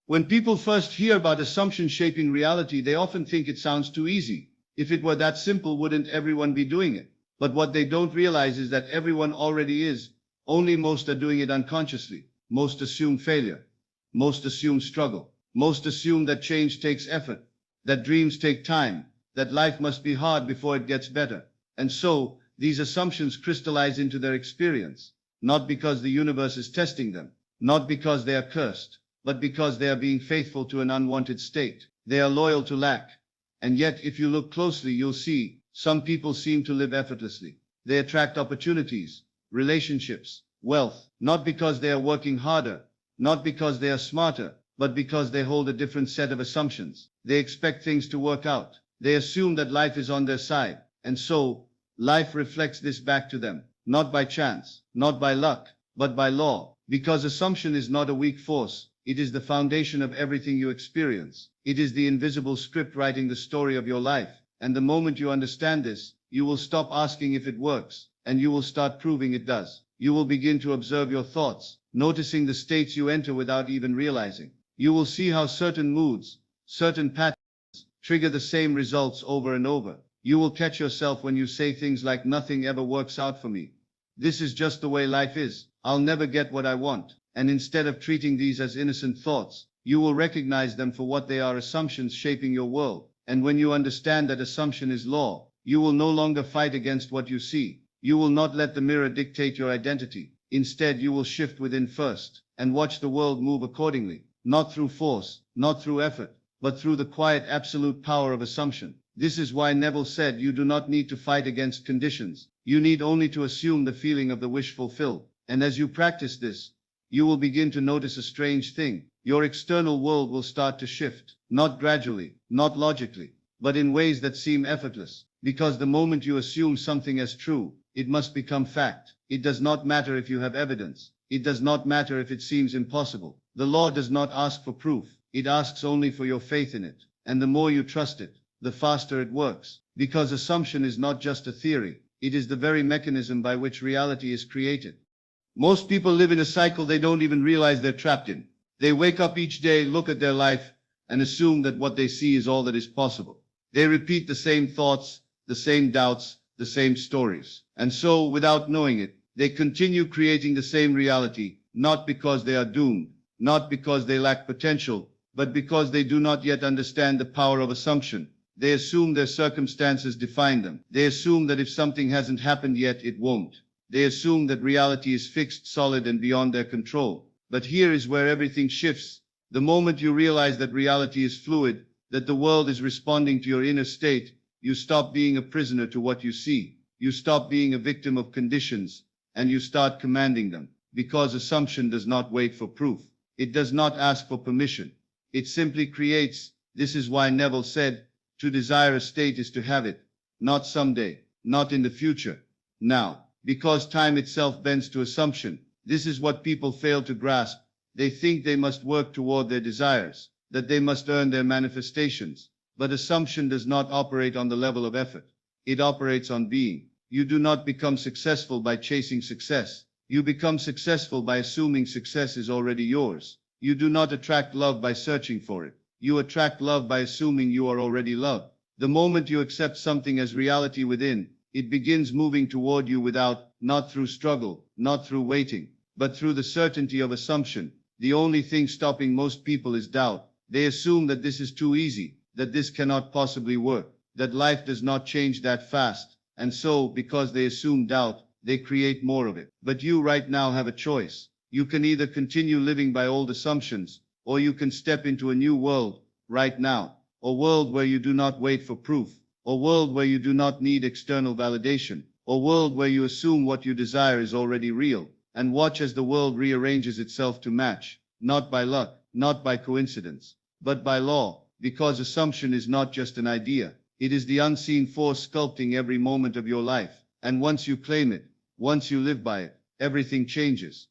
When people first hear about assumption shaping reality, they often think it sounds too easy. If it were that simple, wouldn't everyone be doing it? But what they don't realize is that everyone already is, only most are doing it unconsciously. Most assume failure. Most assume struggle. Most assume that change takes effort, that dreams take time, that life must be hard before it gets better. And so, these assumptions crystallize into their experience, not because the universe is testing them, not because they are cursed, but because they are being faithful to an unwanted state. They are loyal to lack. And yet, if you look closely, you'll see, some people seem to live effortlessly. They attract opportunities, relationships, wealth, not because they are working harder, not because they are smarter, but because they hold a different set of assumptions. They expect things to work out. They assume that life is on their side. And so, life reflects this back to them, not by chance, not by luck, but by law. Because assumption is not a weak force, It is the foundation of everything you experience. It is the invisible script writing the story of your life. And the moment you understand this, you will stop asking if it works, and you will start proving it does. You will begin to observe your thoughts, noticing the states you enter without even realizing. You will see how certain moods, certain patterns, trigger the same results over and over. You will catch yourself when you say things like, "Nothing ever works out for me. This is just the way life is. I'll never get what I want." And instead of treating these as innocent thoughts, you will recognize them for what they are: assumptions shaping your world. And when you understand that assumption is law, you will no longer fight against what you see. You will not let the mirror dictate your identity. Instead, you will shift within first, and watch the world move accordingly, not through force, not through effort, but through the quiet absolute power of assumption. This is why Neville said you do not need to fight against conditions. You need only to assume the feeling of the wish fulfilled. And as you practice this, you will begin to notice a strange thing. Your external world will start to shift, not gradually, not logically, but in ways that seem effortless. Because the moment you assume something as true, it must become fact. It does not matter if you have evidence. It does not matter if it seems impossible. The law does not ask for proof. It asks only for your faith in it. And the more you trust it, the faster it works. Because assumption is not just a theory. It is the very mechanism by which reality is created. Most people live in a cycle they don't even realize they're trapped in. They wake up each day, look at their life, and assume that what they see is all that is possible. They repeat the same thoughts, the same doubts, the same stories. And so, without knowing it, they continue creating the same reality, not because they are doomed, not because they lack potential, but because they do not yet understand the power of assumption. They assume their circumstances define them. They assume that if something hasn't happened yet, it won't. They assume that reality is fixed, solid, and beyond their control. But here is where everything shifts. The moment you realize that reality is fluid, that the world is responding to your inner state, you stop being a prisoner to what you see. You stop being a victim of conditions, and you start commanding them. Because assumption does not wait for proof. It does not ask for permission. It simply creates. This is why Neville said, to desire a state is to have it, not someday, not in the future, now. Because time itself bends to assumption. This is what people fail to grasp. They think they must work toward their desires, that they must earn their manifestations. But assumption does not operate on the level of effort. It operates on being. You do not become successful by chasing success. You become successful by assuming success is already yours. You do not attract love by searching for it. You attract love by assuming you are already loved. The moment you accept something as reality within, it begins moving toward you not through struggle, not through waiting, but through the certainty of assumption. The only thing stopping most people is doubt. They assume that this is too easy, that this cannot possibly work, that life does not change that fast. And so, because they assume doubt, they create more of it. But you right now have a choice. You can either continue living by old assumptions, or you can step into a new world, right now. A world where you do not wait for proof. A world where you do not need external validation. A world where you assume what you desire is already real, and watch as the world rearranges itself to match, not by luck, not by coincidence, but by law. Because assumption is not just an idea. It is the unseen force sculpting every moment of your life. And once you claim it, once you live by it, everything changes.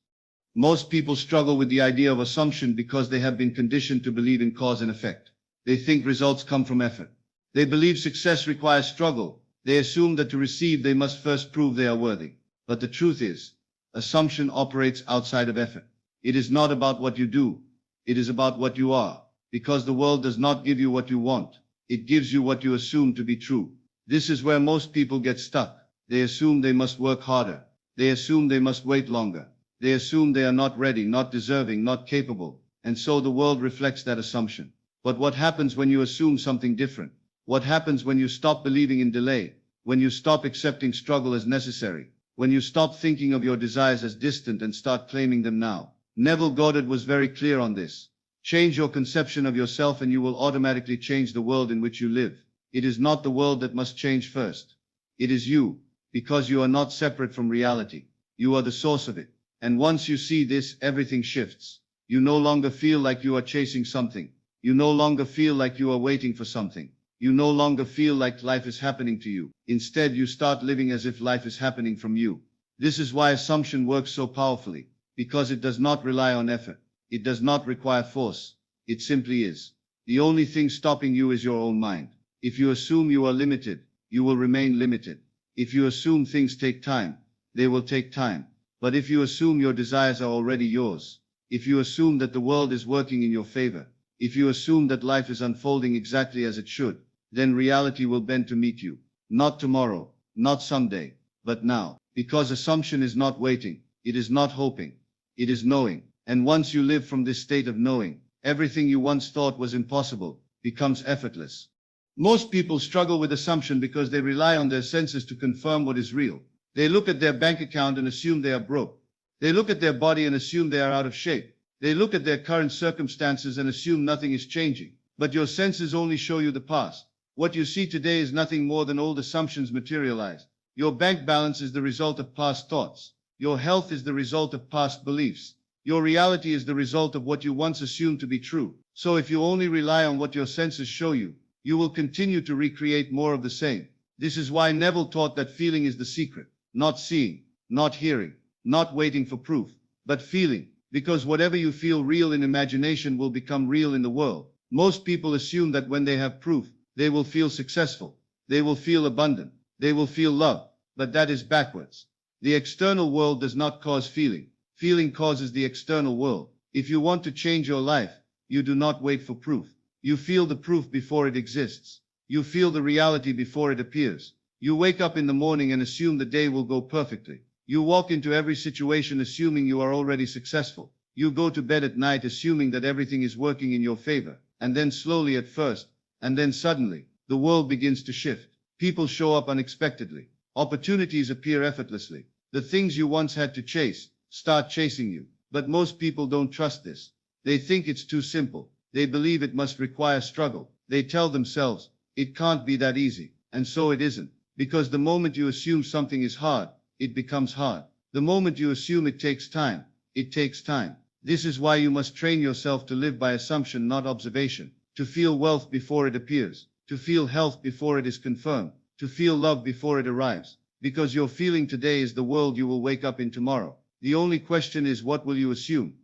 Most people struggle with the idea of assumption because they have been conditioned to believe in cause and effect. They think results come from effort. They believe success requires struggle. They assume that to receive they must first prove they are worthy. But the truth is, assumption operates outside of effort. It is not about what you do. It is about what you are. Because the world does not give you what you want. It gives you what you assume to be true. This is where most people get stuck. They assume they must work harder. They assume they must wait longer. They assume they are not ready, not deserving, not capable. And so the world reflects that assumption. But what happens when you assume something different? What happens when you stop believing in delay? When you stop accepting struggle as necessary? When you stop thinking of your desires as distant and start claiming them now? Neville Goddard was very clear on this. Change your conception of yourself and you will automatically change the world in which you live. It is not the world that must change first. It is you, because you are not separate from reality. You are the source of it. And once you see this, everything shifts. You no longer feel like you are chasing something. You no longer feel like you are waiting for something. You no longer feel like life is happening to you. Instead, you start living as if life is happening from you. This is why assumption works so powerfully, because it does not rely on effort. It does not require force. It simply is. The only thing stopping you is your own mind. If you assume you are limited, you will remain limited. If you assume things take time, they will take time. But if you assume your desires are already yours, if you assume that the world is working in your favor, if you assume that life is unfolding exactly as it should, then reality will bend to meet you. Not tomorrow, not someday, but now. Because assumption is not waiting, it is not hoping, it is knowing. And once you live from this state of knowing, everything you once thought was impossible becomes effortless. Most people struggle with assumption because they rely on their senses to confirm what is real. They look at their bank account and assume they are broke. They look at their body and assume they are out of shape. They look at their current circumstances and assume nothing is changing. But your senses only show you the past. What you see today is nothing more than old assumptions materialized. Your bank balance is the result of past thoughts. Your health is the result of past beliefs. Your reality is the result of what you once assumed to be true. So if you only rely on what your senses show you, you will continue to recreate more of the same. This is why Neville taught that feeling is the secret. Not seeing, not hearing, not waiting for proof, but feeling. Because whatever you feel real in imagination will become real in the world. Most people assume that when they have proof, they will feel successful. They will feel abundant. They will feel love. But that is backwards. The external world does not cause feeling. Feeling causes the external world. If you want to change your life, you do not wait for proof. You feel the proof before it exists. You feel the reality before it appears. You wake up in the morning and assume the day will go perfectly. You walk into every situation assuming you are already successful. You go to bed at night assuming that everything is working in your favor. And then slowly at first, and then suddenly, the world begins to shift. People show up unexpectedly. Opportunities appear effortlessly. The things you once had to chase start chasing you. But most people don't trust this. They think it's too simple. They believe it must require struggle. They tell themselves, it can't be that easy. And so it isn't. Because the moment you assume something is hard, it becomes hard. The moment you assume it takes time, it takes time. This is why you must train yourself to live by assumption, not observation. To feel wealth before it appears. To feel health before it is confirmed. To feel love before it arrives. Because your feeling today is the world you will wake up in tomorrow. The only question is, what will you assume?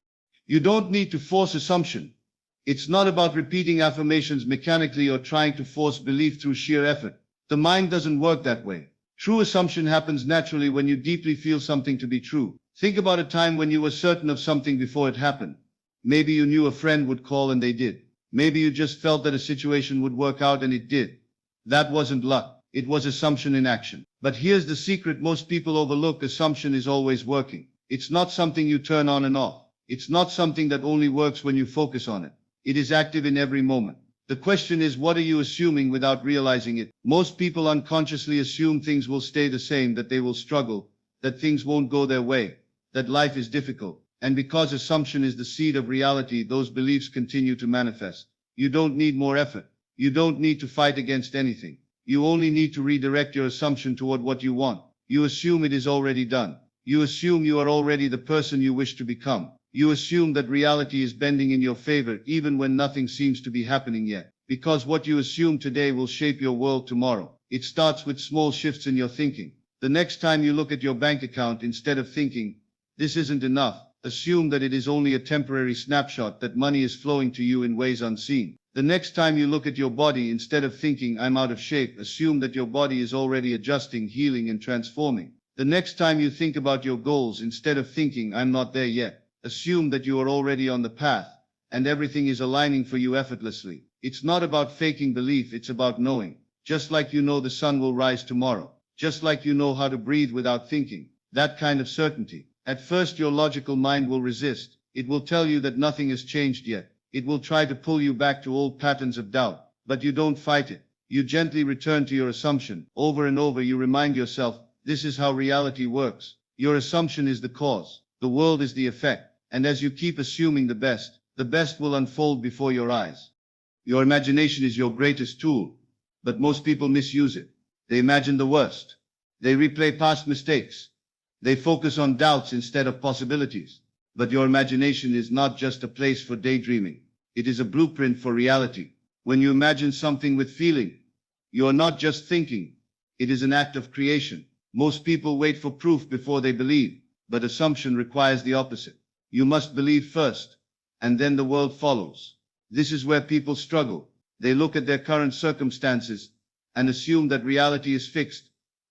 You don't need to force assumption. It's not about repeating affirmations mechanically or trying to force belief through sheer effort. The mind doesn't work that way. True assumption happens naturally when you deeply feel something to be true. Think about a time when you were certain of something before it happened. Maybe you knew a friend would call and they did. Maybe you just felt that a situation would work out and it did. That wasn't luck. It was assumption in action. But here's the secret most people overlook: assumption is always working. It's not something you turn on and off. It's not something that only works when you focus on it. It is active in every moment. The question is, what are you assuming without realizing it? Most people unconsciously assume things will stay the same, that they will struggle, that things won't go their way, that life is difficult. And because assumption is the seed of reality, those beliefs continue to manifest. You don't need more effort. You don't need to fight against anything. You only need to redirect your assumption toward what you want. You assume it is already done. You assume you are already the person you wish to become. You assume that reality is bending in your favor even when nothing seems to be happening yet. Because what you assume today will shape your world tomorrow. It starts with small shifts in your thinking. The next time you look at your bank account, instead of thinking, this isn't enough, assume that it is only a temporary snapshot, that money is flowing to you in ways unseen. The next time you look at your body, instead of thinking, I'm out of shape, assume that your body is already adjusting, healing, and transforming. The next time you think about your goals, instead of thinking, I'm not there yet, assume that you are already on the path, and everything is aligning for you effortlessly. It's not about faking belief, it's about knowing. Just like you know the sun will rise tomorrow. Just like you know how to breathe without thinking. That kind of certainty. At first your logical mind will resist. It will tell you that nothing has changed yet. It will try to pull you back to old patterns of doubt. But you don't fight it. You gently return to your assumption. Over and over you remind yourself, this is how reality works. Your assumption is the cause. The world is the effect. And as you keep assuming the best will unfold before your eyes. Your imagination is your greatest tool, but most people misuse it. They imagine the worst. They replay past mistakes. They focus on doubts instead of possibilities. But your imagination is not just a place for daydreaming. It is a blueprint for reality. When you imagine something with feeling, you are not just thinking. It is an act of creation. Most people wait for proof before they believe, but assumption requires the opposite. You must believe first, and then the world follows. This is where people struggle. They look at their current circumstances and assume that reality is fixed,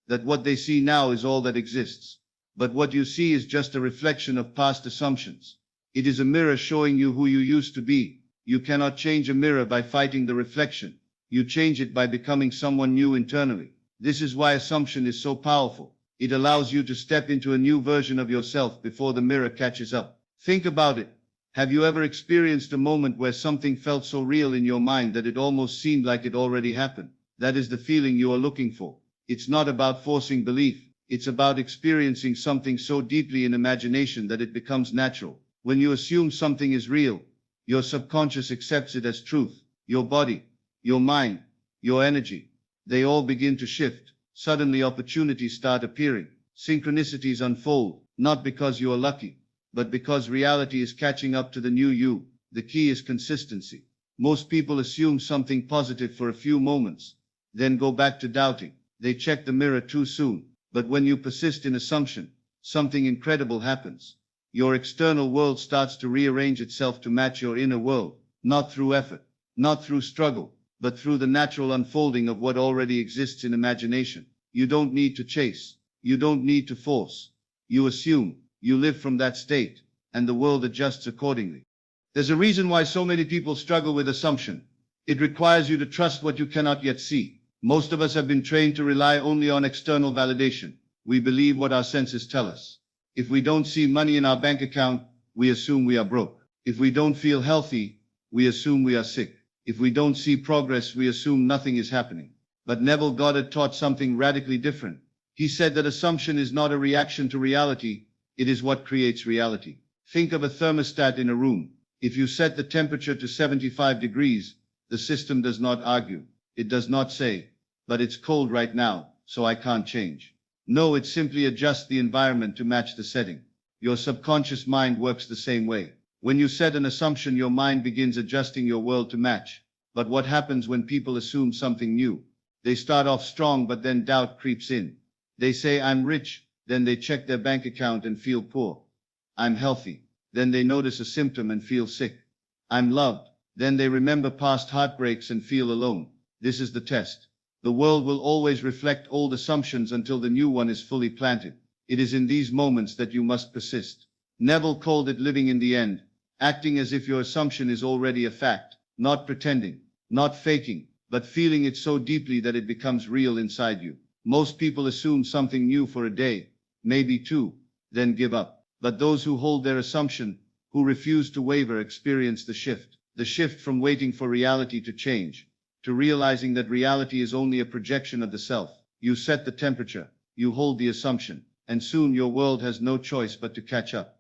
that what they see now is all that exists. But what you see is just a reflection of past assumptions. It is a mirror showing you who you used to be. You cannot change a mirror by fighting the reflection. You change it by becoming someone new internally. This is why assumption is so powerful. It allows you to step into a new version of yourself before the mirror catches up. Think about it. Have you ever experienced a moment where something felt so real in your mind that it almost seemed like it already happened? That is the feeling you are looking for. It's not about forcing belief. It's about experiencing something so deeply in imagination that it becomes natural. When you assume something is real, your subconscious accepts it as truth. Your body, your mind, your energy, they all begin to shift. Suddenly opportunities start appearing. Synchronicities unfold, not because you are lucky, but because reality is catching up to the new you. The key is consistency. Most people assume something positive for a few moments, then go back to doubting. They check the mirror too soon. But when you persist in assumption, something incredible happens. Your external world starts to rearrange itself to match your inner world, not through effort, not through struggle, but through the natural unfolding of what already exists in imagination. You don't need to chase. You don't need to force. You assume. You live from that state, and the world adjusts accordingly. There's a reason why so many people struggle with assumption. It requires you to trust what you cannot yet see. Most of us have been trained to rely only on external validation. We believe what our senses tell us. If we don't see money in our bank account, we assume we are broke. If we don't feel healthy, we assume we are sick. If we don't see progress, we assume nothing is happening. But Neville Goddard taught something radically different. He said that assumption is not a reaction to reality, it is what creates reality. Think of a thermostat in a room. If you set the temperature to 75 degrees, the system does not argue. It does not say, but it's cold right now, so I can't change. No, it simply adjusts the environment to match the setting. Your subconscious mind works the same way. When you set an assumption, your mind begins adjusting your world to match. But what happens when people assume something new? They start off strong, but then doubt creeps in. They say, I'm rich, then they check their bank account and feel poor. I'm healthy, then they notice a symptom and feel sick. I'm loved, then they remember past heartbreaks and feel alone. This is the test. The world will always reflect old assumptions until the new one is fully planted. It is in these moments that you must persist. Neville called it living in the end, acting as if your assumption is already a fact, not pretending, not faking, but feeling it so deeply that it becomes real inside you. Most people assume something new for a day, maybe two, then give up. But those who hold their assumption, who refuse to waver, experience the shift from waiting for reality to change, to realizing that reality is only a projection of the self. You set the temperature, you hold the assumption, and soon your world has no choice but to catch up.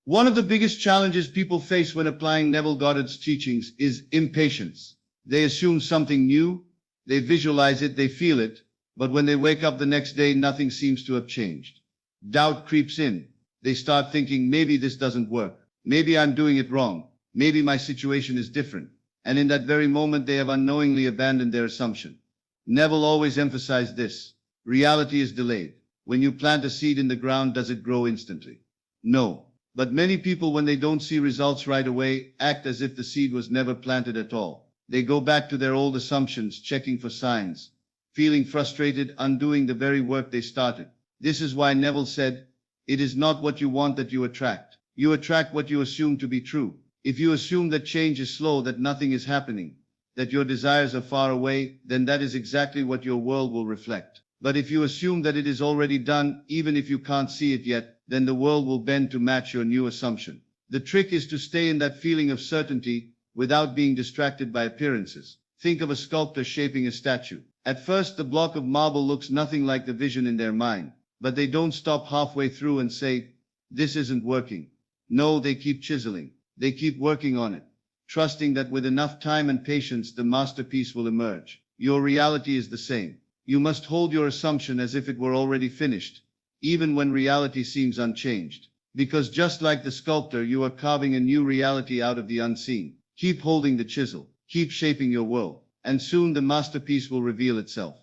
One of the biggest challenges people face when applying Neville Goddard's teachings is impatience. They assume something new, they visualize it, they feel it, but when they wake up the next day, nothing seems to have changed. Doubt creeps in. They start thinking, maybe this doesn't work. Maybe I'm doing it wrong. Maybe my situation is different. And in that very moment, they have unknowingly abandoned their assumption. Neville always emphasized this. Reality is delayed. When you plant a seed in the ground, does it grow instantly? No. But many people, when they don't see results right away, act as if the seed was never planted at all. They go back to their old assumptions, checking for signs, feeling frustrated, undoing the very work they started. This is why Neville said, it is not what you want that you attract. You attract what you assume to be true. If you assume that change is slow, that nothing is happening, that your desires are far away, then that is exactly what your world will reflect. But if you assume that it is already done, even if you can't see it yet, then the world will bend to match your new assumption. The trick is to stay in that feeling of certainty without being distracted by appearances. Think of a sculptor shaping a statue. At first, the block of marble looks nothing like the vision in their mind, but they don't stop halfway through and say, this isn't working. No, they keep chiseling. They keep working on it, trusting that with enough time and patience, the masterpiece will emerge. Your reality is the same. You must hold your assumption as if it were already finished, even when reality seems unchanged. Because just like the sculptor, you are carving a new reality out of the unseen. Keep holding the chisel, keep shaping your world, and soon the masterpiece will reveal itself.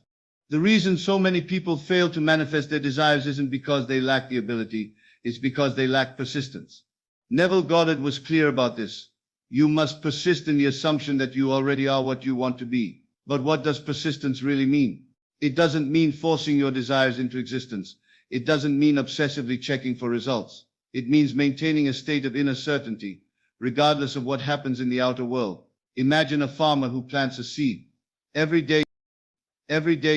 The reason so many people fail to manifest their desires isn't because they lack the ability, it's because they lack persistence. Neville Goddard was clear about this. You must persist in the assumption that you already are what you want to be. But what does persistence really mean? It doesn't mean forcing your desires into existence. It doesn't mean obsessively checking for results. It means maintaining a state of inner certainty, regardless of what happens in the outer world. Imagine a farmer who plants a seed. Every day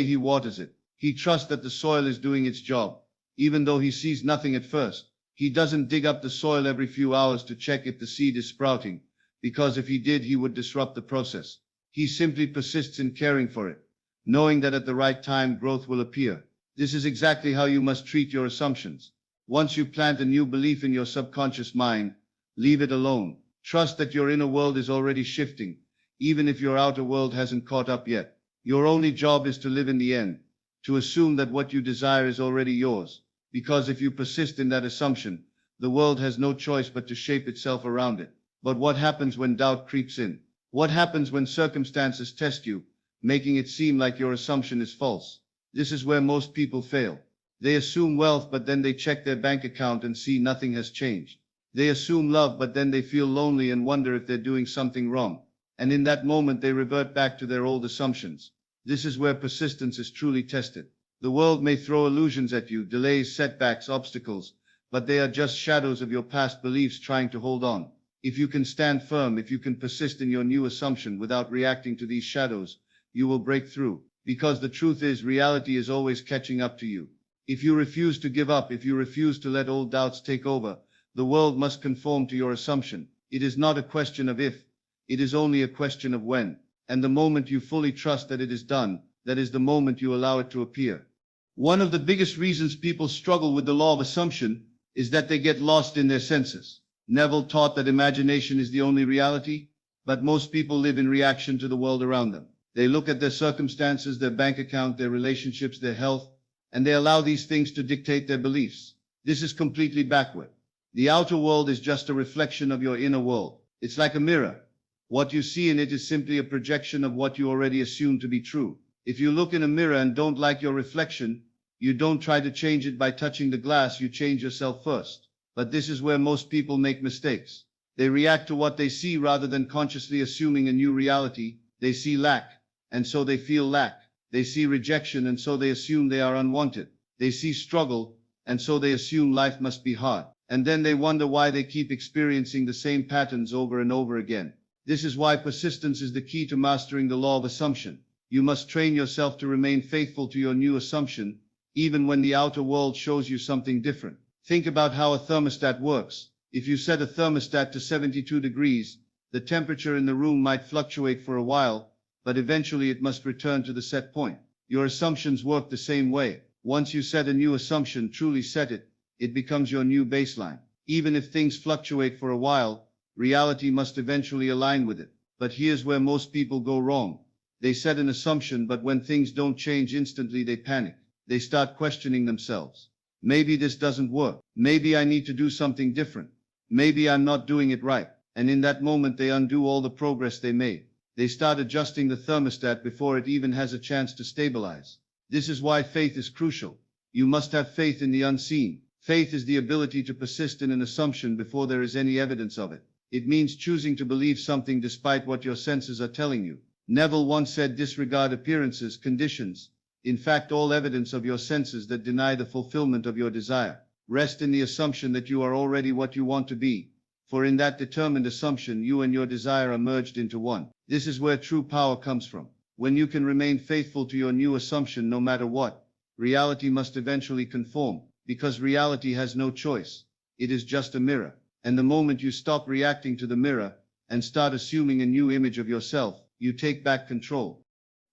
he waters it. He trusts that the soil is doing its job, even though he sees nothing at first. He doesn't dig up the soil every few hours to check if the seed is sprouting, because if he did, he would disrupt the process. He simply persists in caring for it, knowing that at the right time growth will appear. This is exactly how you must treat your assumptions. Once you plant a new belief in your subconscious mind, leave it alone. Trust that your inner world is already shifting, even if your outer world hasn't caught up yet. Your only job is to live in the end, to assume that what you desire is already yours. Because if you persist in that assumption, the world has no choice but to shape itself around it. But what happens when doubt creeps in? What happens when circumstances test you, making it seem like your assumption is false? This is where most people fail. They assume wealth, but then they check their bank account and see nothing has changed. They assume love, but then they feel lonely and wonder if they're doing something wrong. And in that moment, they revert back to their old assumptions. This is where persistence is truly tested. The world may throw illusions at you, delays, setbacks, obstacles, but they are just shadows of your past beliefs trying to hold on. If you can stand firm, if you can persist in your new assumption without reacting to these shadows, you will break through. Because the truth is, reality is always catching up to you. If you refuse to give up, if you refuse to let old doubts take over, the world must conform to your assumption. It is not a question of if, it is only a question of when. And the moment you fully trust that it is done, that is the moment you allow it to appear. One of the biggest reasons people struggle with the law of assumption is that they get lost in their senses. Neville taught that imagination is the only reality, but most people live in reaction to the world around them. They look at their circumstances, their bank account, their relationships, their health, and they allow these things to dictate their beliefs. This is completely backward. The outer world is just a reflection of your inner world. It's like a mirror. What you see in it is simply a projection of what you already assume to be true. If you look in a mirror and don't like your reflection, you don't try to change it by touching the glass, you change yourself first. But this is where most people make mistakes. They react to what they see rather than consciously assuming a new reality. They see lack, and so they feel lack. They see rejection, and so they assume they are unwanted. They see struggle, and so they assume life must be hard. And then they wonder why they keep experiencing the same patterns over and over again. This is why persistence is the key to mastering the law of assumption. You must train yourself to remain faithful to your new assumption, even when the outer world shows you something different. Think about how a thermostat works. If you set a thermostat to 72 degrees, the temperature in the room might fluctuate for a while, but eventually it must return to the set point. Your assumptions work the same way. Once you set a new assumption, truly set it, it becomes your new baseline. Even if things fluctuate for a while, reality must eventually align with it. But here's where most people go wrong. They set an assumption, but when things don't change instantly, they panic. They start questioning themselves. Maybe this doesn't work. Maybe I need to do something different. Maybe I'm not doing it right. And in that moment, they undo all the progress they made. They start adjusting the thermostat before it even has a chance to stabilize. This is why faith is crucial. You must have faith in the unseen. Faith is the ability to persist in an assumption before there is any evidence of it. It means choosing to believe something despite what your senses are telling you. Neville once said, disregard appearances, conditions, in fact all evidence of your senses that deny the fulfillment of your desire. Rest in the assumption that you are already what you want to be, for in that determined assumption you and your desire are merged into one. This is where true power comes from. When you can remain faithful to your new assumption no matter what, reality must eventually conform, because reality has no choice. It is just a mirror. And the moment you stop reacting to the mirror and start assuming a new image of yourself, you take back control.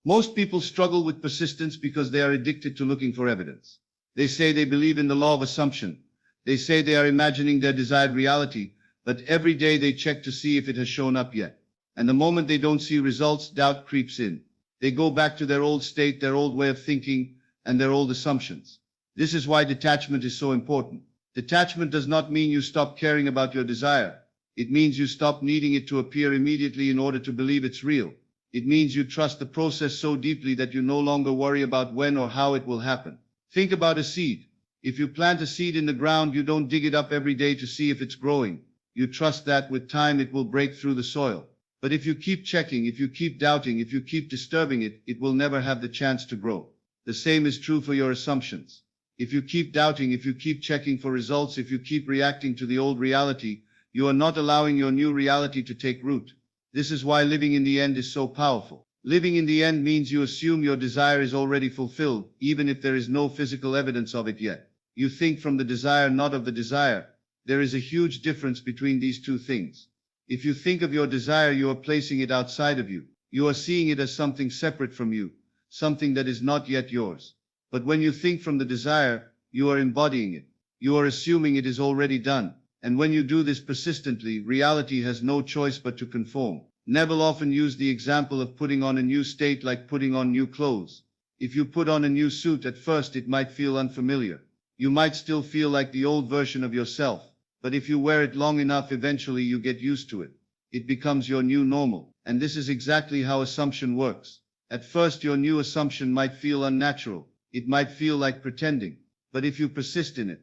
Most people struggle with persistence because they are addicted to looking for evidence. They say they believe in the law of assumption. They say they are imagining their desired reality, but every day they check to see if it has shown up yet. And the moment they don't see results, doubt creeps in. They go back to their old state, their old way of thinking, and their old assumptions. This is why detachment is so important. Detachment does not mean you stop caring about your desire. It means you stop needing it to appear immediately in order to believe it's real. It means you trust the process so deeply that you no longer worry about when or how it will happen. Think about a seed. If you plant a seed in the ground, you don't dig it up every day to see if it's growing. You trust that with time it will break through the soil. But if you keep checking, if you keep doubting, if you keep disturbing it, it will never have the chance to grow. The same is true for your assumptions. If you keep doubting, if you keep checking for results, if you keep reacting to the old reality, you are not allowing your new reality to take root. This is why living in the end is so powerful. Living in the end means you assume your desire is already fulfilled, even if there is no physical evidence of it yet. You think from the desire, not of the desire. There is a huge difference between these two things. If you think of your desire, you are placing it outside of you. You are seeing it as something separate from you, something that is not yet yours. But when you think from the desire, you are embodying it. You are assuming it is already done. And when you do this persistently, reality has no choice but to conform. Neville often used the example of putting on a new state like putting on new clothes. If you put on a new suit, at first it might feel unfamiliar. You might still feel like the old version of yourself. But if you wear it long enough, eventually you get used to it. It becomes your new normal. And this is exactly how assumption works. At first, your new assumption might feel unnatural. It might feel like pretending. But if you persist in it,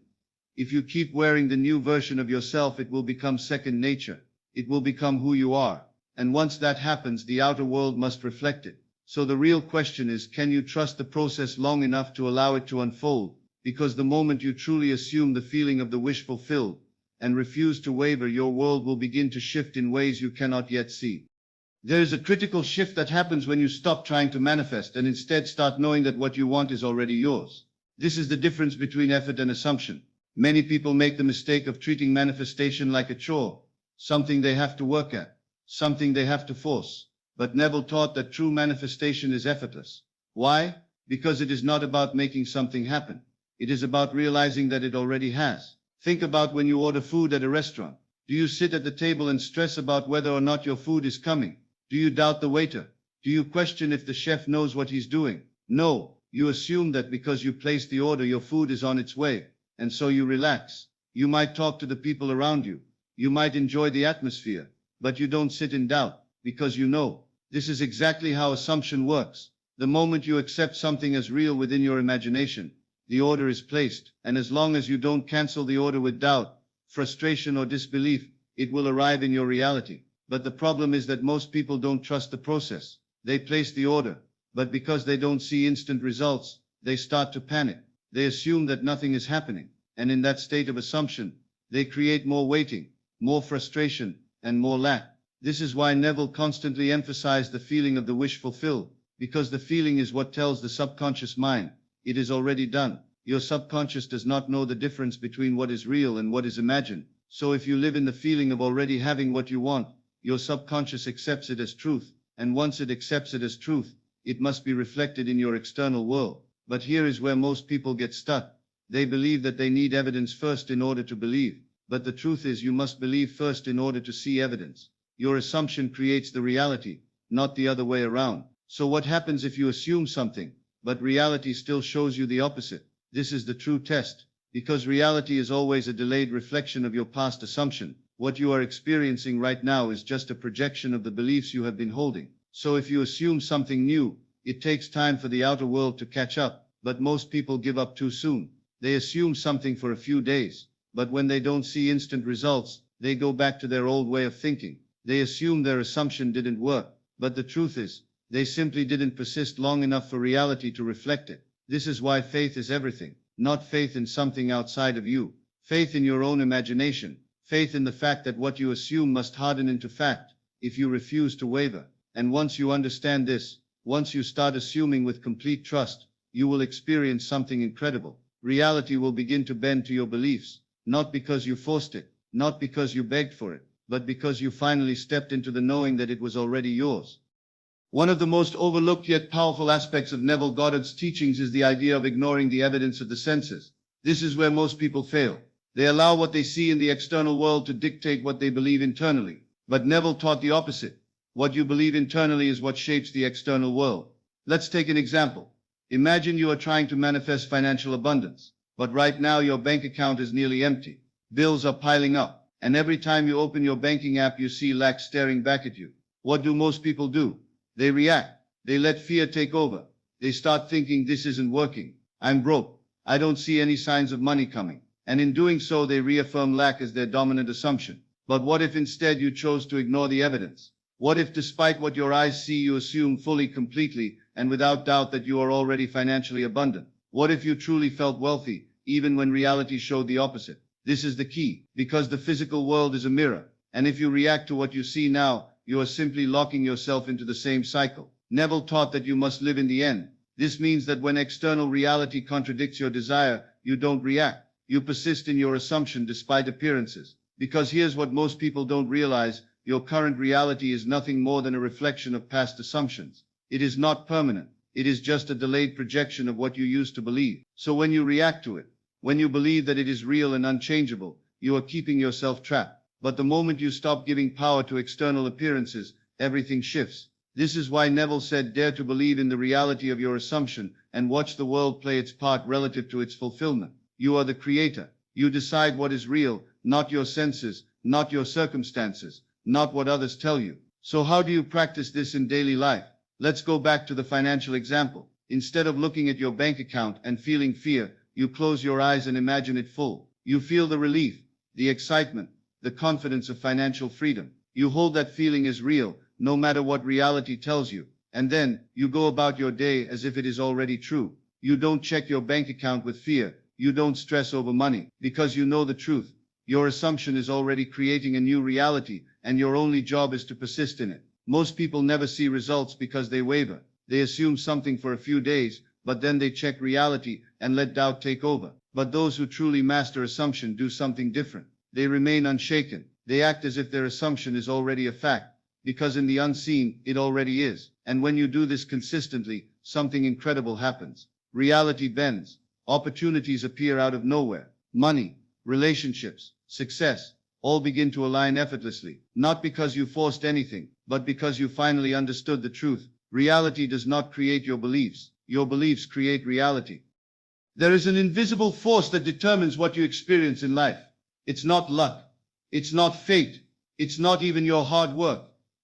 if you keep wearing the new version of yourself, it will become second nature. It will become who you are. And once that happens, the outer world must reflect it. So the real question is, can you trust the process long enough to allow it to unfold? Because the moment you truly assume the feeling of the wish fulfilled, and refuse to waver, your world will begin to shift in ways you cannot yet see. There is a critical shift that happens when you stop trying to manifest and instead start knowing that what you want is already yours. This is the difference between effort and assumption. Many people make the mistake of treating manifestation like a chore, something they have to work at, something they have to force. But Neville taught that true manifestation is effortless. Why? Because it is not about making something happen. It is about realizing that it already has. Think about when you order food at a restaurant. Do you sit at the table and stress about whether or not your food is coming? Do you doubt the waiter? Do you question if the chef knows what he's doing? No, you assume that because you placed the order, your food is on its way, and so you relax. You might talk to the people around you. You might enjoy the atmosphere, but you don't sit in doubt, because you know. This is exactly how assumption works. The moment you accept something as real within your imagination, the order is placed, and as long as you don't cancel the order with doubt, frustration, or disbelief, it will arrive in your reality. But the problem is that most people don't trust the process. They place the order, but because they don't see instant results, they start to panic. They assume that nothing is happening, and in that state of assumption, they create more waiting, more frustration, and more lack. This is why Neville constantly emphasized the feeling of the wish fulfilled, because the feeling is what tells the subconscious mind, it is already done. Your subconscious does not know the difference between what is real and what is imagined. So if you live in the feeling of already having what you want, your subconscious accepts it as truth, and once it accepts it as truth, it must be reflected in your external world. But here is where most people get stuck. They believe that they need evidence first in order to believe. But the truth is, you must believe first in order to see evidence. Your assumption creates the reality, not the other way around. So what happens if you assume something, but reality still shows you the opposite? This is the true test, because reality is always a delayed reflection of your past assumption. What you are experiencing right now is just a projection of the beliefs you have been holding. So if you assume something new, it takes time for the outer world to catch up, but most people give up too soon. They assume something for a few days, but when they don't see instant results, they go back to their old way of thinking. They assume their assumption didn't work, but the truth is, they simply didn't persist long enough for reality to reflect it. This is why faith is everything, not faith in something outside of you. Faith in your own imagination. Faith in the fact that what you assume must harden into fact, if you refuse to waver. And once you understand this, once you start assuming with complete trust, you will experience something incredible. Reality will begin to bend to your beliefs, not because you forced it, not because you begged for it, but because you finally stepped into the knowing that it was already yours. One of the most overlooked yet powerful aspects of Neville Goddard's teachings is the idea of ignoring the evidence of the senses. This is where most people fail. They allow what they see in the external world to dictate what they believe internally. But Neville taught the opposite. What you believe internally is what shapes the external world. Let's take an example. Imagine you are trying to manifest financial abundance, but right now your bank account is nearly empty. Bills are piling up, and every time you open your banking app, you see lack staring back at you. What do most people do? They react. They let fear take over. They start thinking, this isn't working. I'm broke. I don't see any signs of money coming. And in doing so, they reaffirm lack as their dominant assumption. But what if instead you chose to ignore the evidence? What if despite what your eyes see you assume fully, completely, and without doubt that you are already financially abundant? What if you truly felt wealthy, even when reality showed the opposite? This is the key, because the physical world is a mirror, and if you react to what you see now, you are simply locking yourself into the same cycle. Neville taught that you must live in the end. This means that when external reality contradicts your desire, you don't react. You persist in your assumption despite appearances. Because here's what most people don't realize: your current reality is nothing more than a reflection of past assumptions. It is not permanent. It is just a delayed projection of what you used to believe. So when you react to it, when you believe that it is real and unchangeable, you are keeping yourself trapped. But the moment you stop giving power to external appearances, everything shifts. This is why Neville said, dare to believe in the reality of your assumption and watch the world play its part relative to its fulfillment. You are the creator. You decide what is real, not your senses, not your circumstances, not what others tell you. So how do you practice this in daily life? Let's go back to the financial example. Instead of looking at your bank account and feeling fear, you close your eyes and imagine it full. You feel the relief, the excitement, the confidence of financial freedom. You hold that feeling as real, no matter what reality tells you. And then, you go about your day as if it is already true. You don't check your bank account with fear. You don't stress over money, because you know the truth. Your assumption is already creating a new reality, and your only job is to persist in it. Most people never see results because they waver. They assume something for a few days, but then they check reality and let doubt take over. But those who truly master assumption do something different. They remain unshaken. They act as if their assumption is already a fact, because in the unseen, it already is. And when you do this consistently, something incredible happens. Reality bends. Opportunities appear out of nowhere. Money, relationships, success, all begin to align effortlessly. Not because you forced anything, but because you finally understood the truth. Reality does not create your beliefs. Your beliefs create reality. There is an invisible force that determines what you experience in life. It's not luck. It's not fate. It's not even your hard work.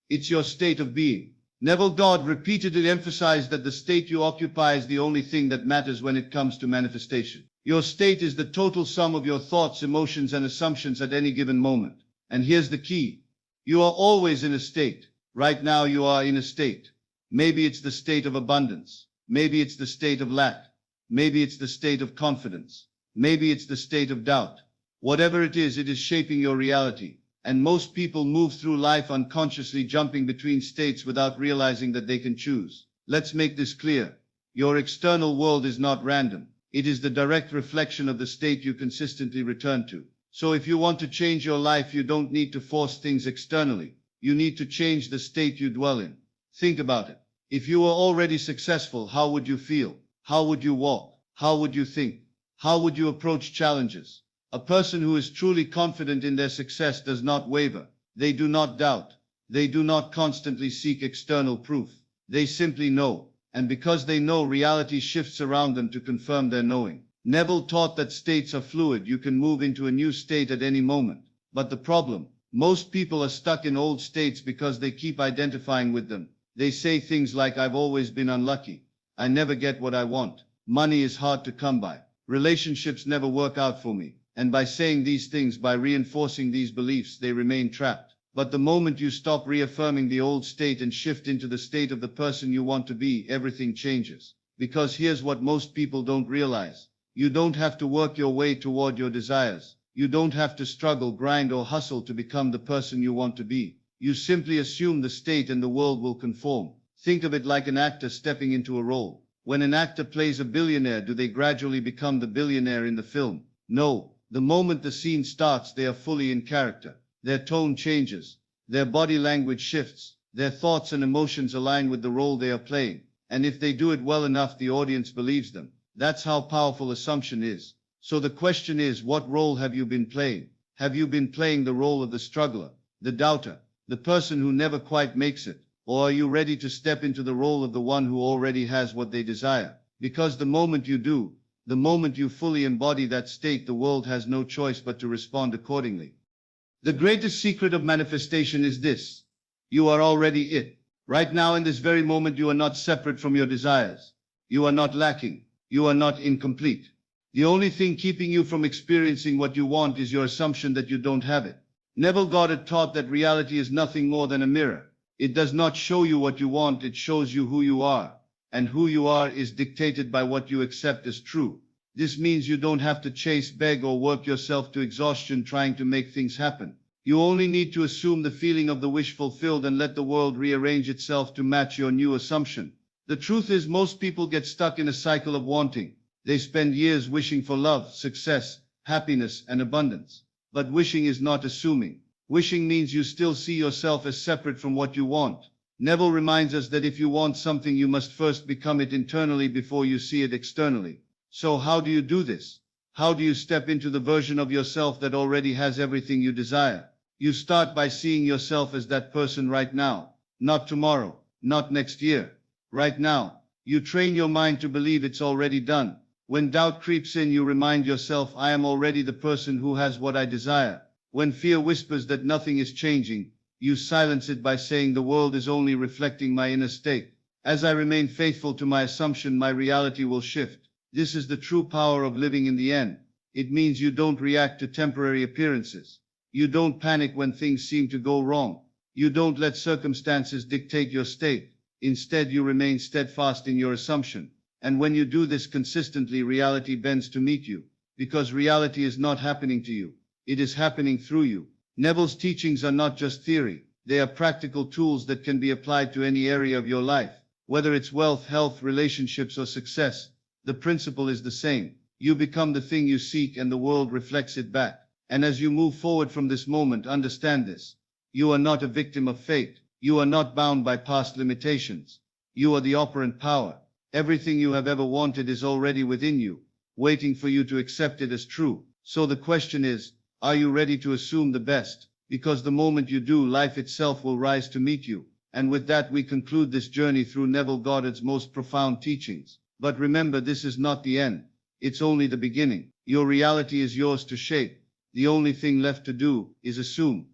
It's your state of being. Neville Goddard repeatedly emphasized that the state you occupy is the only thing that matters when it comes to manifestation. Your state is the total sum of your thoughts, emotions, and assumptions at any given moment. And here's the key. You are always in a state. Right now you are in a state. Maybe it's the state of abundance. Maybe it's the state of lack. Maybe it's the state of confidence. Maybe it's the state of doubt. Whatever it is shaping your reality. And most people move through life unconsciously jumping between states without realizing that they can choose. Let's make this clear. Your external world is not random. It is the direct reflection of the state you consistently return to. So if you want to change your life, you don't need to force things externally. You need to change the state you dwell in. Think about it. If you were already successful, how would you feel? How would you walk? How would you think? How would you approach challenges? A person who is truly confident in their success does not waver. They do not doubt. They do not constantly seek external proof. They simply know. And because they know, reality shifts around them to confirm their knowing. Neville taught that states are fluid. You can move into a new state at any moment. But the problem, most people are stuck in old states because they keep identifying with them. They say things like, I've always been unlucky. I never get what I want. Money is hard to come by. Relationships never work out for me. And by saying these things, by reinforcing these beliefs, they remain trapped. But the moment you stop reaffirming the old state and shift into the state of the person you want to be, everything changes. Because here's what most people don't realize. You don't have to work your way toward your desires. You don't have to struggle, grind, or hustle to become the person you want to be. You simply assume the state and the world will conform. Think of it like an actor stepping into a role. When an actor plays a billionaire, do they gradually become the billionaire in the film? No. The moment the scene starts, they are fully in character. Their tone changes. Their body language shifts. Their thoughts and emotions align with the role they are playing. And if they do it well enough, the audience believes them. That's how powerful assumption is. So the question is, what role have you been playing? Have you been playing the role of the struggler, the doubter, the person who never quite makes it? Or are you ready to step into the role of the one who already has what they desire? Because the moment you do, the moment you fully embody that state, the world has no choice but to respond accordingly. The greatest secret of manifestation is this. You are already it. Right now, in this very moment, you are not separate from your desires. You are not lacking. You are not incomplete. The only thing keeping you from experiencing what you want is your assumption that you don't have it. Neville Goddard taught that reality is nothing more than a mirror. It does not show you what you want, it shows you who you are. And who you are is dictated by what you accept as true. This means you don't have to chase, beg, or work yourself to exhaustion trying to make things happen. You only need to assume the feeling of the wish fulfilled and let the world rearrange itself to match your new assumption. The truth is, most people get stuck in a cycle of wanting. They spend years wishing for love, success, happiness, and abundance. But wishing is not assuming. Wishing means you still see yourself as separate from what you want. Neville reminds us that if you want something, you must first become it internally before you see it externally. So how do you do this? How do you step into the version of yourself that already has everything you desire? You start by seeing yourself as that person right now, not tomorrow, not next year. Right now, you train your mind to believe it's already done. When doubt creeps in, you remind yourself, I am already the person who has what I desire. When fear whispers that nothing is changing, you silence it by saying the world is only reflecting my inner state. As I remain faithful to my assumption, my reality will shift. This is the true power of living in the end. It means you don't react to temporary appearances. You don't panic when things seem to go wrong. You don't let circumstances dictate your state. Instead, you remain steadfast in your assumption. And when you do this consistently, reality bends to meet you. Because reality is not happening to you. It is happening through you. Neville's teachings are not just theory. They are practical tools that can be applied to any area of your life. Whether it's wealth, health, relationships, or success, the principle is the same. You become the thing you seek and the world reflects it back. And as you move forward from this moment, understand this. You are not a victim of fate. You are not bound by past limitations. You are the operant power. Everything you have ever wanted is already within you, waiting for you to accept it as true. So the question is, are you ready to assume the best? Because the moment you do, life itself will rise to meet you. And with that, we conclude this journey through Neville Goddard's most profound teachings. But remember, this is not the end. It's only the beginning. Your reality is yours to shape. The only thing left to do is assume.